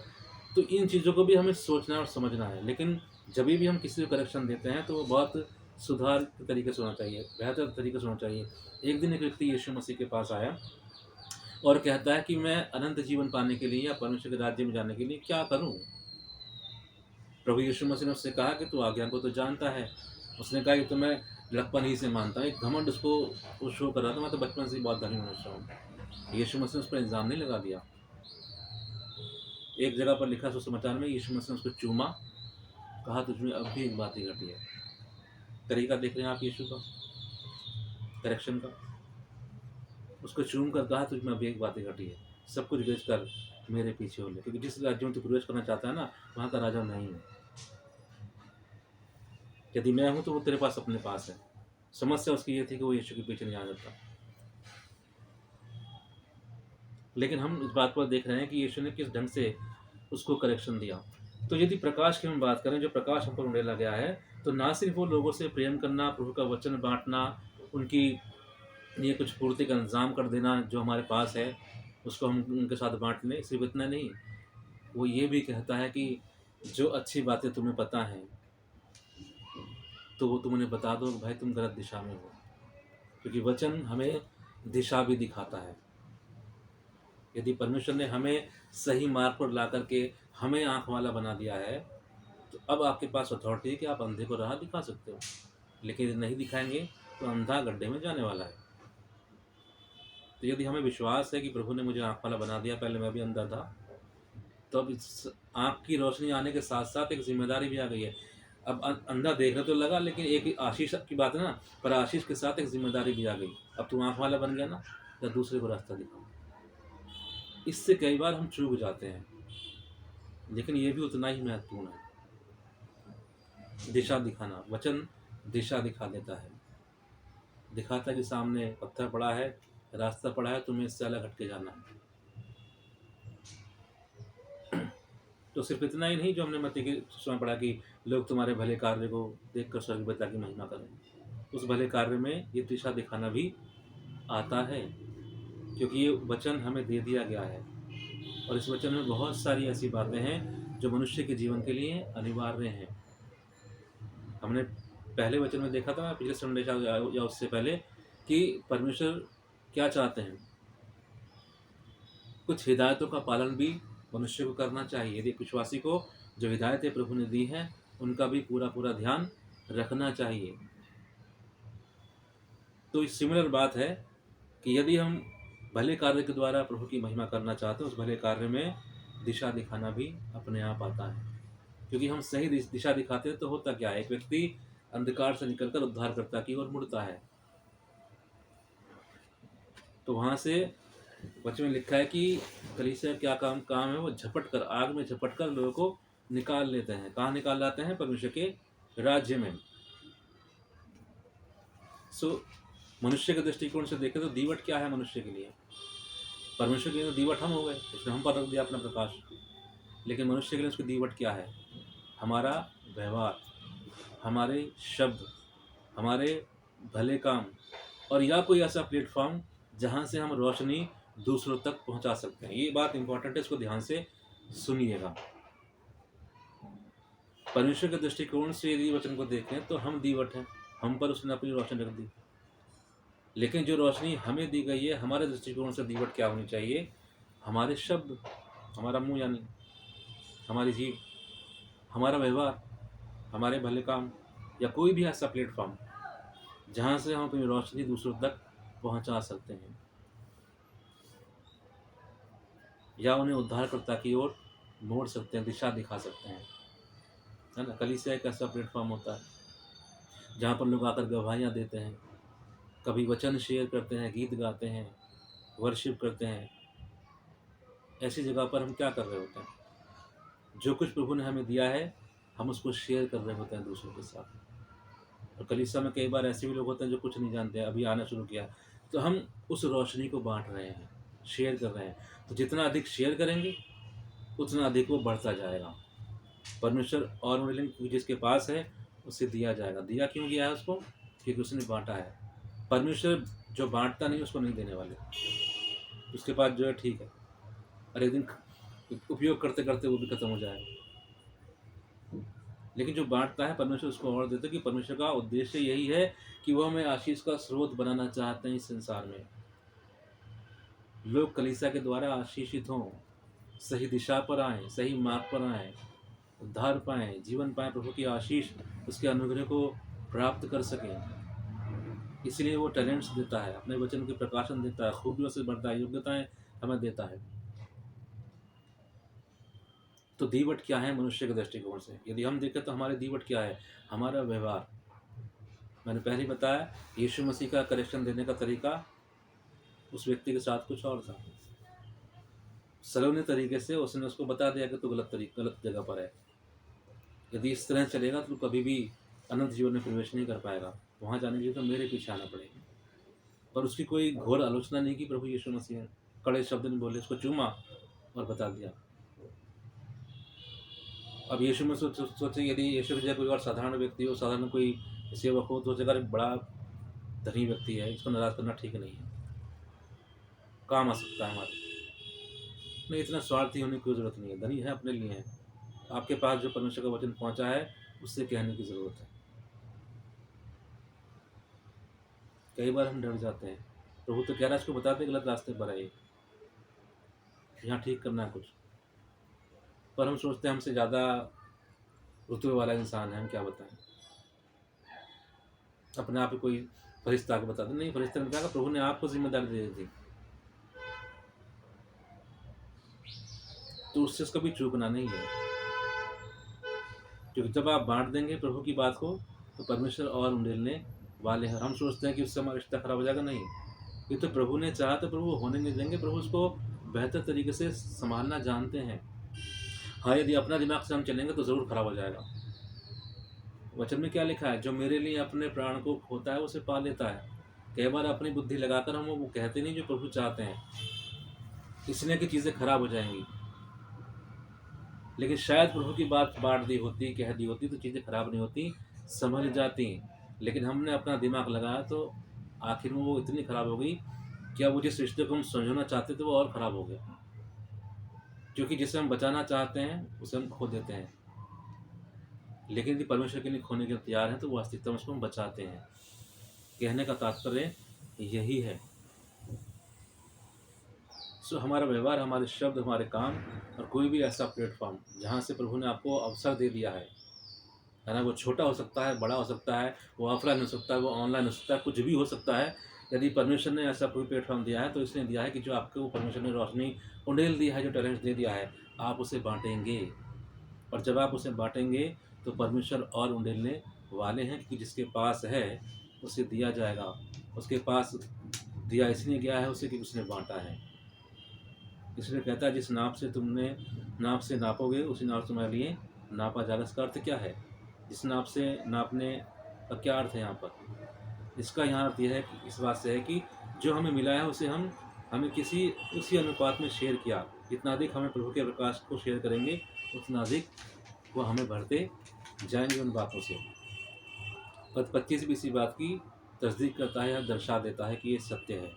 तो इन चीज़ों को भी हमें सोचना और समझना है। लेकिन जभी भी हम किसी को करेक्शन देते हैं तो वो बहुत सुधार के तरीके से होना चाहिए, बेहतर तरीके से होना चाहिए। एक दिन एक व्यक्ति यीशु मसीह के पास आया और कहता है कि मैं अनंत जीवन पाने के लिए या परमेश्वर के राज्य में जाने के लिए क्या करूं? प्रभु यीशु मसीह ने उससे कहा कि तू आज्ञा को तो जानता है। उसने कहा कि तो मैं लड़कपन ही से मानता हूँ। एक घमंड उसको वो शो कर रहा था, मैं तो बचपन से ही बहुत धनी मनुष्य हूँ। यीशु मसीह ने उस पर इल्ज़ाम नहीं लगा दिया। एक जगह पर लिखा सुसमाचार में, यीशु मसीह ने उसको चूमा, कहा तुझमें अब भी एक बात ही घटी है। तरीका देख रहे हैं आप यीशु का करेक्शन का। उसको चूम कर कहा तुझमें अभी एक बात ही घटी है, सब कुछ बेच कर मेरे पीछे हो ले, क्योंकि जिस राज्य में तू प्रवेश करना चाहता है ना, वहाँ का राजा नहीं है। यदि मैं हूँ तो वो तेरे पास अपने पास है। समस्या उसकी ये थी कि वो यीशु के पीछे नहीं आ जाता। लेकिन हम इस बात पर देख रहे हैं कि यीशु ने किस ढंग से उसको करेक्शन दिया। तो यदि प्रकाश की हम बात करें, जो प्रकाश हम पर उड़ेला गया है, तो ना सिर्फ वो लोगों से प्रेम करना, प्रभु का वचन बांटना, उनकी ये कुछ पूर्ति का इंतजाम कर देना, जो हमारे पास है उसको हम उनके साथ बांट लें, सिर्फ इतना नहीं, वो ये भी कहता है कि जो अच्छी बातें तुम्हें पता हैं तो वो तुम उन्हें बता दो भाई तुम गलत दिशा में हो, क्योंकि वचन हमें दिशा भी दिखाता है। यदि परमेश्वर ने हमें सही मार्ग पर ला करके हमें आँख वाला बना दिया है, तो अब आपके पास अथॉरिटी है कि आप अंधे को राह दिखा सकते हो। लेकिन यदि नहीं दिखाएंगे तो अंधा गड्ढे में जाने वाला है। तो यदि हमें विश्वास है कि प्रभु ने मुझे आँख वाला बना दिया, पहले मैं भी अंधा था, तो अब इस आँख की रोशनी आने के साथ साथ एक जिम्मेदारी भी आ गई है। अब अंधा देखने तो लगा, लेकिन एक आशीष की बात है ना, पर आशीष के साथ एक जिम्मेदारी भी आ गई। अब तू आँख वाला बन गया ना, या दूसरे को रास्ता दिखाओ। इससे कई बार हम चूक जाते हैं, लेकिन ये भी उतना ही महत्वपूर्ण है। दिशा दिखाना, वचन दिशा दिखा देता है, दिखाता है कि सामने पत्थर पड़ा है, रास्ता पड़ा है, तुम्हें इससे अलग हटके जाना है। तो सिर्फ इतना ही नहीं, जो हमने मत्ती के समय पढ़ा कि लोग तुम्हारे भले कार्य को देखकर स्वर्ग पिता की महिमा करें, उस भले कार्य में ये दिशा दिखाना भी आता है, क्योंकि ये वचन हमें दे दिया गया है और इस वचन में बहुत सारी ऐसी बातें हैं जो मनुष्य के जीवन के लिए अनिवार्य हैं। हमने पहले वचन में देखा था, पिछले संडे या उससे पहले, कि परमेश्वर क्या चाहते हैं। कुछ हिदायतों का पालन भी मनुष्य को करना चाहिए। यदि विश्वासी को जो हिदायतें प्रभु ने दी हैं उनका भी पूरा पूरा ध्यान रखना चाहिए। तो इस सिमिलर बात है कि यदि हम भले कार्य के द्वारा प्रभु की महिमा करना चाहते हैं, उस भले कार्य में दिशा दिखाना भी अपने आप आता है। क्योंकि हम सही दिशा दिखाते हैं तो होता क्या है, एक व्यक्ति अंधकार से निकलकर उद्धारकर्ता की ओर मुड़ता है। तो वहाँ से वचन में लिखा है कि कलीसिया क्या काम है, वो झपट कर, आग में झपट कर लोगों को निकाल लेते हैं। कहाँ निकाल लाते हैं? परमेश्वर के राज्य में। मनुष्य के दृष्टिकोण से देखें तो दीवट क्या है मनुष्य के लिए? परमेश्वर के लिए तो दीवट हम हो गए, इसने हम पर रख दिया अपना प्रकाश। लेकिन मनुष्य के लिए उसकी दीवट क्या है? हमारा व्यवहार, हमारे शब्द, हमारे भले काम, और या कोई ऐसा प्लेटफॉर्म जहाँ से हम रोशनी दूसरों तक पहुँचा सकते हैं। ये बात इंपॉर्टेंट है, इसको ध्यान से सुनिएगा। परमेश्वर के दृष्टिकोण से यदि वचन को देखें तो हम दीवट हैं, हम पर उसने अपनी रोशनी रख दी। लेकिन जो रोशनी हमें दी गई है, हमारे दृष्टिकोण से दीवट क्या होनी चाहिए? हमारे शब्द, हमारा मुंह, यानी हमारी जीभ, हमारा व्यवहार, हमारे भले काम, या कोई भी ऐसा प्लेटफॉर्म जहाँ से हम अपनी रोशनी दूसरों तक पहुँचा सकते हैं या उन्हें उद्धारकर्ता की ओर मोड़ सकते हैं, दिशा दिखा सकते हैं, है ना। कलीसिया एक ऐसा प्लेटफॉर्म होता है जहाँ पर लोग आकर गवाहियाँ देते हैं, कभी वचन शेयर करते हैं, गीत गाते हैं, वर्शिप करते हैं। ऐसी जगह पर हम क्या कर रहे होते हैं? जो कुछ प्रभु ने हमें दिया है हम उसको शेयर कर रहे होते हैं दूसरों के साथ। और कलीसिया में कई बार ऐसे भी लोग होते हैं जो कुछ नहीं जानते हैं, अभी आना शुरू किया, तो हम उस रोशनी को बांट रहे हैं, शेयर कर रहे हैं। तो जितना अधिक शेयर करेंगे उतना अधिक वो बढ़ता जाएगा। परमेश्वर और मिलेंगे, जिसके पास है उसे दिया जाएगा। दिया क्यों गया है उसको? क्योंकि उसने बांटा है। परमेश्वर जो बांटता नहीं उसको नहीं देने वाले, उसके पास जो है ठीक है, और एक दिन उपयोग करते करते वो भी खत्म हो जाएगा। लेकिन जो बांटता है परमेश्वर उसको और देता है, कि परमेश्वर का उद्देश्य यही है कि वो हमें आशीष का स्रोत बनाना चाहते हैं इस संसार में। लोग कलीसिया के द्वारा आशीषित हों, सही दिशा पर आएं, सही मार्ग पर आएं, उद्धार पाएं, जीवन पाएं, प्रभु की आशीष उसके अनुग्रह को प्राप्त कर सकें। इसलिए वो टैलेंट्स देता है, अपने वचन के प्रकाशन देता है, खूबियों से बढ़ता है, योग्यताएं हमें देता है। तो दीवट क्या है मनुष्य के दृष्टिकोण से? यदि हम देखें तो हमारे दीवट क्या है? हमारा व्यवहार। मैंने पहले ही बताया, यीशु मसीह का करेक्शन देने का तरीका उस व्यक्ति के साथ कुछ और था। सलोने तरीके से उसने उसको बता दिया कि तू गलत जगह पर है। यदि इस तरह चलेगा तो कभी भी अनंत जीवन में प्रवेश नहीं कर पाएगा। वहाँ जाने के लिए तो मेरे पीछे आना पड़ेगा। पर उसकी कोई घोर आलोचना नहीं की प्रभु यीशु मसीह ने, कड़े शब्द नहीं बोले, उसको चूमा और बता दिया। अब यीशु में सोचे, यदि यीशु की जगह कोई और साधारण व्यक्ति हो, साधारण कोई सेवक हो, तो जगह बड़ा धनी व्यक्ति है, इसको नाराज करना ठीक नहीं है, काम आ सकता है हमारे। नहीं, इतना स्वार्थी होने की कोई जरूरत नहीं है। धनी है अपने लिए है, आपके पास जो परमेश्वर का वचन पहुंचा है उससे कहने की जरूरत है। कई बार हम डर जाते हैं, प्रभु तो कह रहा है इसको बताते गलत रास्ते पर है, यहाँ ठीक करना है कुछ, पर हम सोचते हैं हमसे ज़्यादा रुतबे वाला इंसान है, हम क्या बताएं, अपने आप ही कोई फरिश्ता को बताते। नहीं, फरिश्ता ने कहा प्रभु ने आपको जिम्मेदारी दे दी थी, तो उससे कभी चूकना नहीं है। क्योंकि जब आप बांट देंगे प्रभु की बात को तो परमेश्वर और उंडेलने वाले हैं। हम सोचते हैं कि उससे हमारा रिश्ता खराब हो जाएगा, नहीं, ये तो प्रभु ने चाहा तो प्रभु होने नहीं देंगे। प्रभु उसको बेहतर तरीके से संभालना जानते हैं। हाँ, यदि अपना दिमाग से हम चलेंगे तो ज़रूर खराब हो जाएगा। वचन में क्या लिखा है? जो मेरे लिए अपने प्राण को खोता है उसे पा लेता है। कई बार अपनी बुद्धि लगाकर हम वो कहते नहीं जो प्रभु चाहते हैं, इसलिए कि चीज़ें खराब हो जाएंगी। लेकिन शायद प्रभु की बात बांट दी होती, कह दी होती, तो चीज़ें खराब नहीं होती, संभल जाती। लेकिन हमने अपना दिमाग लगाया तो आखिर में वो इतनी खराब हो गई कि अब वो जिस रिश्ते को हम समझाना चाहते थे वो और ख़राब हो गया। क्योंकि जिसे हम बचाना चाहते हैं उसे हम खो देते हैं। लेकिन यदि परमेश्वर के लिए खोने के लिए तैयार हैं तो वो वास्तविकता में उसको हम बचाते हैं। कहने का तात्पर्य यही है। सो हमारा व्यवहार, हमारे शब्द, हमारे काम और कोई भी ऐसा प्लेटफॉर्म जहाँ से प्रभु ने आपको अवसर दे दिया है ना, वो छोटा हो सकता है, बड़ा हो सकता है, वो ऑफलाइन हो सकता है, वो ऑनलाइन हो सकता है, कुछ भी हो सकता है। यदि परमेश्वर ने ऐसा कोई प्लेटफॉर्म दिया है तो इसलिए दिया है कि जो आपको परमेश्वर ने रोशनी उंडेल दिया है, जो टैलेंट दे दिया है, आप उसे बांटेंगे। और जब आप उसे बांटेंगे तो परमेश्वर और उंडेलने वाले हैं, क्योंकि जिसके पास है उसे दिया जाएगा। उसके पास दिया इसलिए गया है उसे कि उसने बांटा है। इसलिए कहता है जिस नाप से नापोगे उसी नाप से तुम्हारे लिए नापा जाएगा। इसका अर्थ क्या है? जिस नाप से नापने का क्या अर्थ है यहाँ पर? इसका यहाँ अर्थ यह है कि इस बात से है कि जो हमें मिला है उसे हमें किसी उसी अनुपात में शेयर किया। जितना अधिक हमें प्रभु के प्रकाश को शेयर करेंगे उतना अधिक वो हमें भरते जाएंगे उन बातों से। पद 25 भी इसी बात की तस्दीक करता है या दर्शा देता है कि ये सत्य है।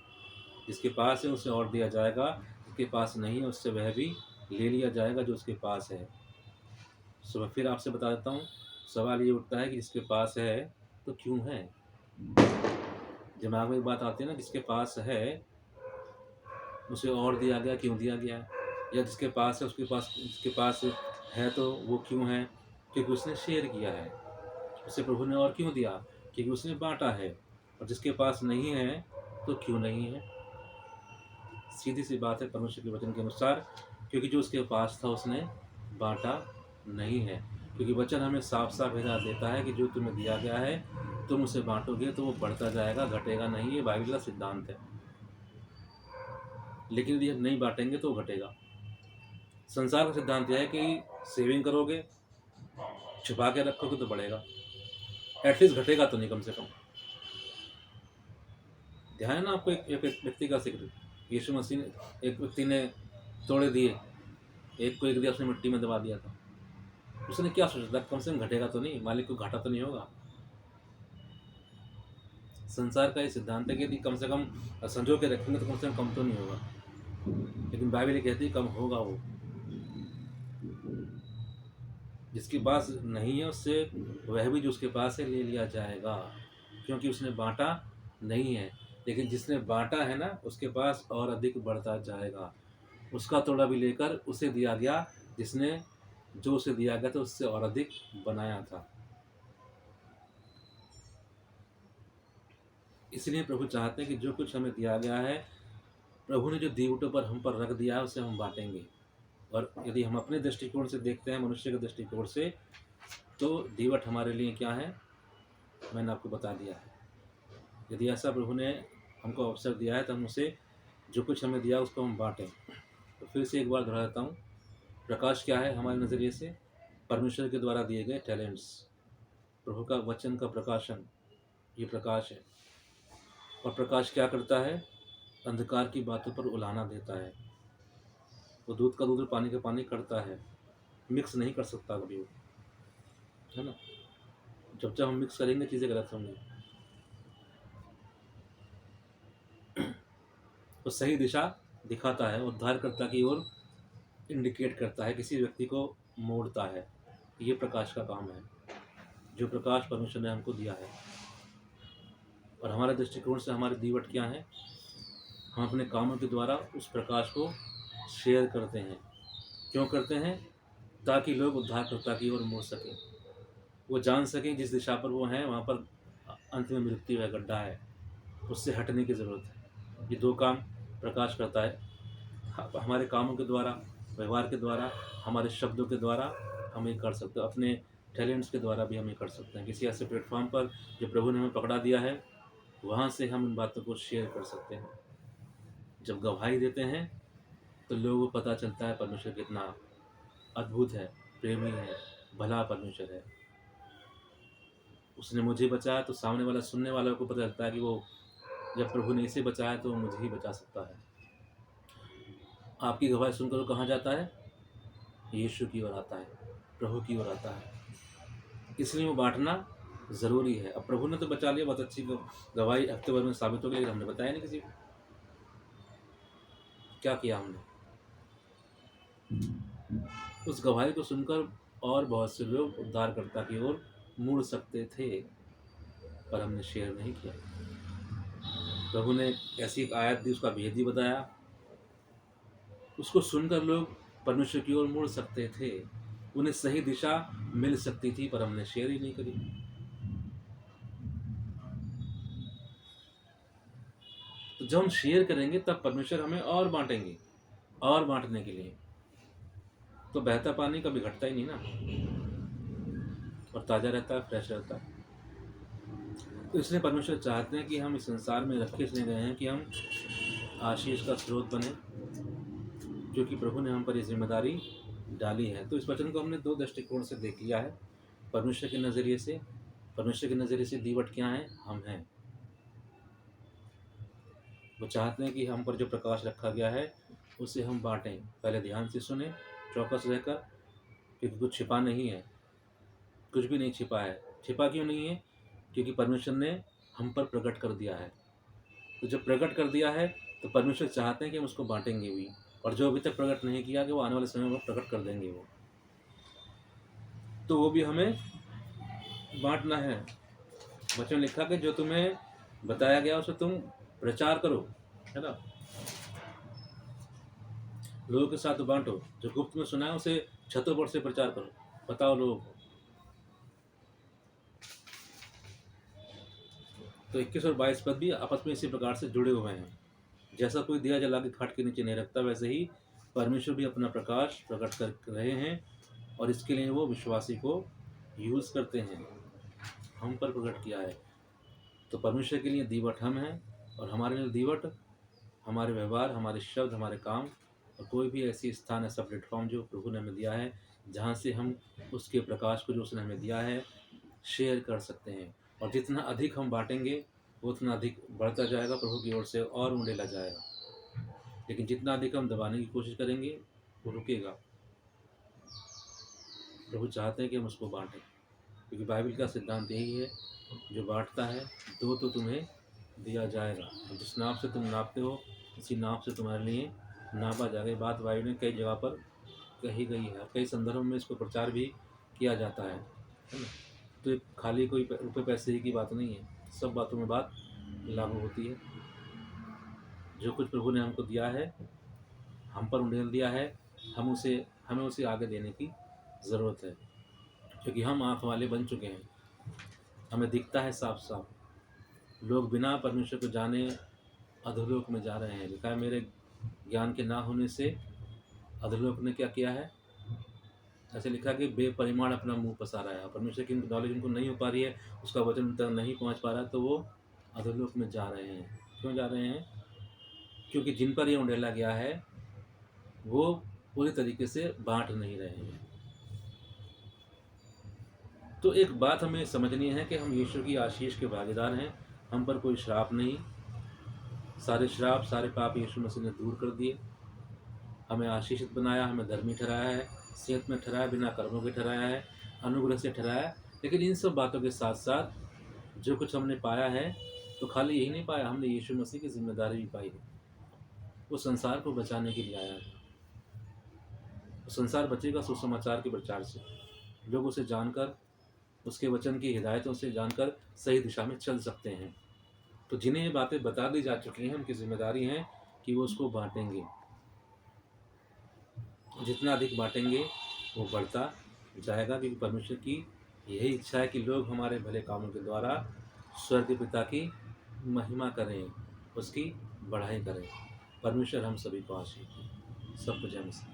जिसके पास है उसे और दिया जाएगा, जिसके पास नहीं है उससे वह भी ले लिया जाएगा जो उसके पास है। सो फिर आपसे बता देता हूँ, सवाल ये उठता है कि जिसके पास है तो क्यों है? दिमाग में एक बात आती है ना, जिसके पास है उसे और दिया गया, क्यों दिया गया? या जिसके पास है जिसके पास है तो वो क्यों है? क्योंकि उसने शेयर किया है। उसे प्रभु ने और क्यों दिया? क्योंकि उसने बांटा है। और जिसके पास नहीं है तो क्यों नहीं है? सीधी सी बात है परमेश्वर के वचन के अनुसार, क्योंकि जो उसके पास था उसने बांटा नहीं है। क्योंकि वचन हमें साफ साफ हिदायत देता है कि जो तुम्हें दिया गया है तुम उसे बांटोगे तो वो बढ़ता जाएगा, घटेगा नहीं। ये बाइबल का सिद्धांत है। लेकिन यदि हम नहीं बांटेंगे तो घटेगा। संसार का सिद्धांत यह है कि सेविंग करोगे, छुपा के रखोगे तो बढ़ेगा, एटलीस्ट घटेगा तो नहीं कम से कम। ध्यान है ना आपको एक व्यक्ति का जिक्र, यीशु मसीह ने, एक व्यक्ति ने तोड़े दिए, एक को एक दिया, उसने मिट्टी में दबा दिया था। उसने क्या सोचा था? कम से कम घटेगा तो नहीं, मालिक को घाटा तो नहीं होगा। संसार का ये सिद्धांत है कि यदि कम से कम संजो के रखेंगे तो कम से कम तो नहीं होगा। लेकिन बाइबल ये कहती है कम होगा वो। जिसके पास नहीं है उससे वह भी जो उसके पास है ले लिया जाएगा, क्योंकि उसने बांटा नहीं है। लेकिन जिसने बांटा है ना उसके पास और अधिक बढ़ता जाएगा। उसका तोड़ा भी लेकर उसे दिया गया जिसने जो उसे दिया गया था उससे और अधिक बनाया था। इसलिए प्रभु चाहते हैं कि जो कुछ हमें दिया गया है, प्रभु ने जो दीवटों पर हम पर रख दिया है उसे हम बांटेंगे। और यदि हम अपने दृष्टिकोण से देखते हैं, मनुष्य के दृष्टिकोण से, तो दीवट हमारे लिए क्या है मैंने आपको बता दिया है। यदि ऐसा प्रभु ने हमको अवसर दिया है तो हम उसे जो कुछ हमें दिया उसको हम बांटें। तो फिर से एक बार दोहरा देता हूँ, प्रकाश क्या है हमारे नज़रिए से? परमेश्वर के द्वारा दिए गए टैलेंट्स, प्रभु का वचन का प्रकाशन, ये प्रकाश है। और प्रकाश क्या करता है? अंधकार की बातों पर उलाहना देता है। वो दूध का दूध और पानी का पानी करता है, मिक्स नहीं कर सकता कभी वो, है ना। जब जब हम मिक्स करेंगे चीज़ें गलत होंगी। वो सही दिशा दिखाता है, उद्धारकर्ता की ओर इंडिकेट करता है, किसी व्यक्ति को मोड़ता है। ये प्रकाश का काम है, जो प्रकाश परमेश्वर ने हमको दिया है। और हमारे दृष्टिकोण से हमारी दीवट क्या है? हम अपने कामों के द्वारा उस प्रकाश को शेयर करते हैं। क्यों करते हैं? ताकि लोग उद्धारकर्ता की ओर मुड़ सकें, वो जान सकें जिस दिशा पर वो हैं वहाँ पर अंत में मृत्यु है, गड्ढा है, उससे हटने की ज़रूरत है। ये दो काम प्रकाश करता है, हमारे कामों के द्वारा, व्यवहार के द्वारा, हमारे शब्दों के द्वारा हम ये कर सकते हैं। अपने टैलेंट्स के द्वारा भी हम ये कर सकते हैं। किसी ऐसे प्लेटफॉर्म पर जो प्रभु ने हमें पकड़ा दिया है, वहाँ से हम इन बातों को शेयर कर सकते हैं। जब गवाही देते हैं तो लोगों को पता चलता है परमेश्वर कितना अद्भुत है, प्रेमी है, भला परमेश्वर है। उसने मुझे बचाया तो सामने वाला सुनने वालों को पता चलता है कि वो जब प्रभु ने इसे बचाया तो वो मुझे ही बचा सकता है। आपकी गवाही सुनकर वो कहाँ जाता है? यीशु की ओर आता है, प्रभु की ओर आता है। इसलिए वो बांटना ज़रूरी है। अब प्रभु ने तो बचा लिया, बहुत अच्छी गवाही हफ्ते भर में साबित हो गई, लेकिन हमने बताया नहीं किसी को। क्या किया हमने? उस गवाही को सुनकर और बहुत से लोग उद्धारकर्ता की ओर मुड़ सकते थे, पर हमने शेयर नहीं किया। प्रभु ने ऐसी एक आयत दी, उसका भेद ही बताया, उसको सुनकर लोग परमेश्वर की ओर मुड़ सकते थे, उन्हें सही दिशा मिल सकती थी, पर हमने शेयर ही नहीं करी। तो जब हम शेयर करेंगे तब परमेश्वर हमें और बांटेंगे, और बांटने के लिए। तो बहता पानी कभी घटता ही नहीं ना, और ताज़ा रहता है, फ्रेश रहता है। तो इसलिए परमेश्वर चाहते हैं कि हम इस संसार में रखे इसलिए गए हैं कि हम आशीष का स्रोत बने, जो कि प्रभु ने हम पर ये जिम्मेदारी डाली है। तो इस वचन को हमने दो दृष्टिकोण से देख लिया है। परमेश्वर के नज़रिए से, परमेश्वर के नज़रिए से दीवट क्या है? हम हैं। वो चाहते हैं कि हम पर जो प्रकाश रखा गया है उसे हम बांटें। पहले ध्यान से सुने, चौकस रहकर, क्योंकि कुछ छिपा नहीं है, कुछ भी नहीं छिपा है। छिपा क्यों नहीं है? क्योंकि परमेश्वर ने हम पर प्रकट कर दिया है। तो जब प्रकट कर दिया है तो परमेश्वर चाहते हैं कि हम उसको बांटेंगे भी, और जो अभी तक प्रकट नहीं किया कि वो आने वाले समय में प्रकट कर देंगे वो, तो वो भी हमें बांटना है। वचन लिखा कि जो तुम्हें बताया गया उसे तुम प्रचार करो, है ना, लोगों के साथ बांटो। जो गुप्त में सुना है उसे छतों पर से प्रचार करो, बताओ लोगों को। तो 21 और 22 पद भी आपस में इसी प्रकार से जुड़े हुए हैं। जैसा कोई दिया जला के खाट के नीचे नहीं रखता, वैसे ही परमेश्वर भी अपना प्रकाश प्रकट कर रहे हैं, और इसके लिए वो विश्वासी को यूज़ करते हैं। हम पर प्रकट किया है। तो परमेश्वर के लिए दीवट हम हैं, और हमारे लिए दीवट हमारे व्यवहार, हमारे शब्द, हमारे काम, और कोई भी ऐसी स्थान, ऐसा प्लेटफॉर्म जो प्रभु ने हमें दिया है, जहाँ से हम उसके प्रकाश को जो उसने हमें दिया है शेयर कर सकते हैं। और जितना अधिक हम बांटेंगे वो उतना अधिक बढ़ता जाएगा, प्रभु की ओर से और उंडेला जाएगा। लेकिन जितना अधिक हम दबाने की कोशिश करेंगे वो रुकेगा। प्रभु चाहते हैं कि हम उसको बांटें, क्योंकि बाइबल का सिद्धांत यही है, जो बांटता है दो तो तुम्हें दिया जाएगा। जिस नाप से तुम नापते हो उसी नाप से तुम्हारे लिए नापा जाएगा। ये बात वायु ने कई जगह पर कही गई है, कई संदर्भों में इसको प्रचार भी किया जाता है ना। तो ये खाली कोई रुपये पैसे ही की बात नहीं है, सब बातों में बात लागू होती है। जो कुछ प्रभु ने हमको दिया है, हम पर उंडेल दिया है, हमें उसे आगे देने की ज़रूरत है, क्योंकि हम आँख वाले बन चुके हैं। हमें दिखता है साफ साफ, लोग बिना परमेश्वर को जाने अधोलोक में जा रहे हैं। लिखा है, मेरे ज्ञान के ना होने से अधोलोक ने क्या किया है, ऐसे लिखा कि बेपरिमाण अपना मुंह पसारा है। परमेश्वर की नॉलेज उनको नहीं हो पा रही है, उसका वचन उन तक नहीं पहुंच पा रहा, तो वो अधोलोक में जा रहे हैं। क्यों जा रहे हैं? क्योंकि जिन पर ये उंडेला गया है वो पूरी तरीके से बांट नहीं रहे हैं। तो एक बात हमें समझनी है कि हम यीशु की आशीष के भागीदार हैं। हम पर कोई श्राप नहीं, सारे श्राप सारे पाप यीशु मसीह ने दूर कर दिए, हमें आशीषित बनाया, हमें धर्मी ठहराया है, सेहत में ठहराया, बिना कर्मों के ठहराया है, अनुग्रह से ठहराया। लेकिन इन सब बातों के साथ साथ जो कुछ हमने पाया है, तो खाली यही नहीं पाया, हमने यीशु मसीह की जिम्मेदारी भी पाई है। वो संसार को बचाने के लिए आया है। तो संसार बचेगा सुसमाचार के प्रचार से, लोग उसे जानकर, उसके वचन की हिदायतों से जानकर सही दिशा में चल सकते हैं। तो जिन्हें ये बातें बता दी जा चुकी हैं, उनकी जिम्मेदारी है कि वो उसको बांटेंगे। जितना अधिक बांटेंगे वो बढ़ता जाएगा, क्योंकि परमेश्वर की यही इच्छा है कि लोग हमारे भले कामों के द्वारा स्वर्ग पिता की महिमा करें, उसकी बढ़ाई करें। परमेश्वर हम सभी को आशीष दे। सबको जय मसीह।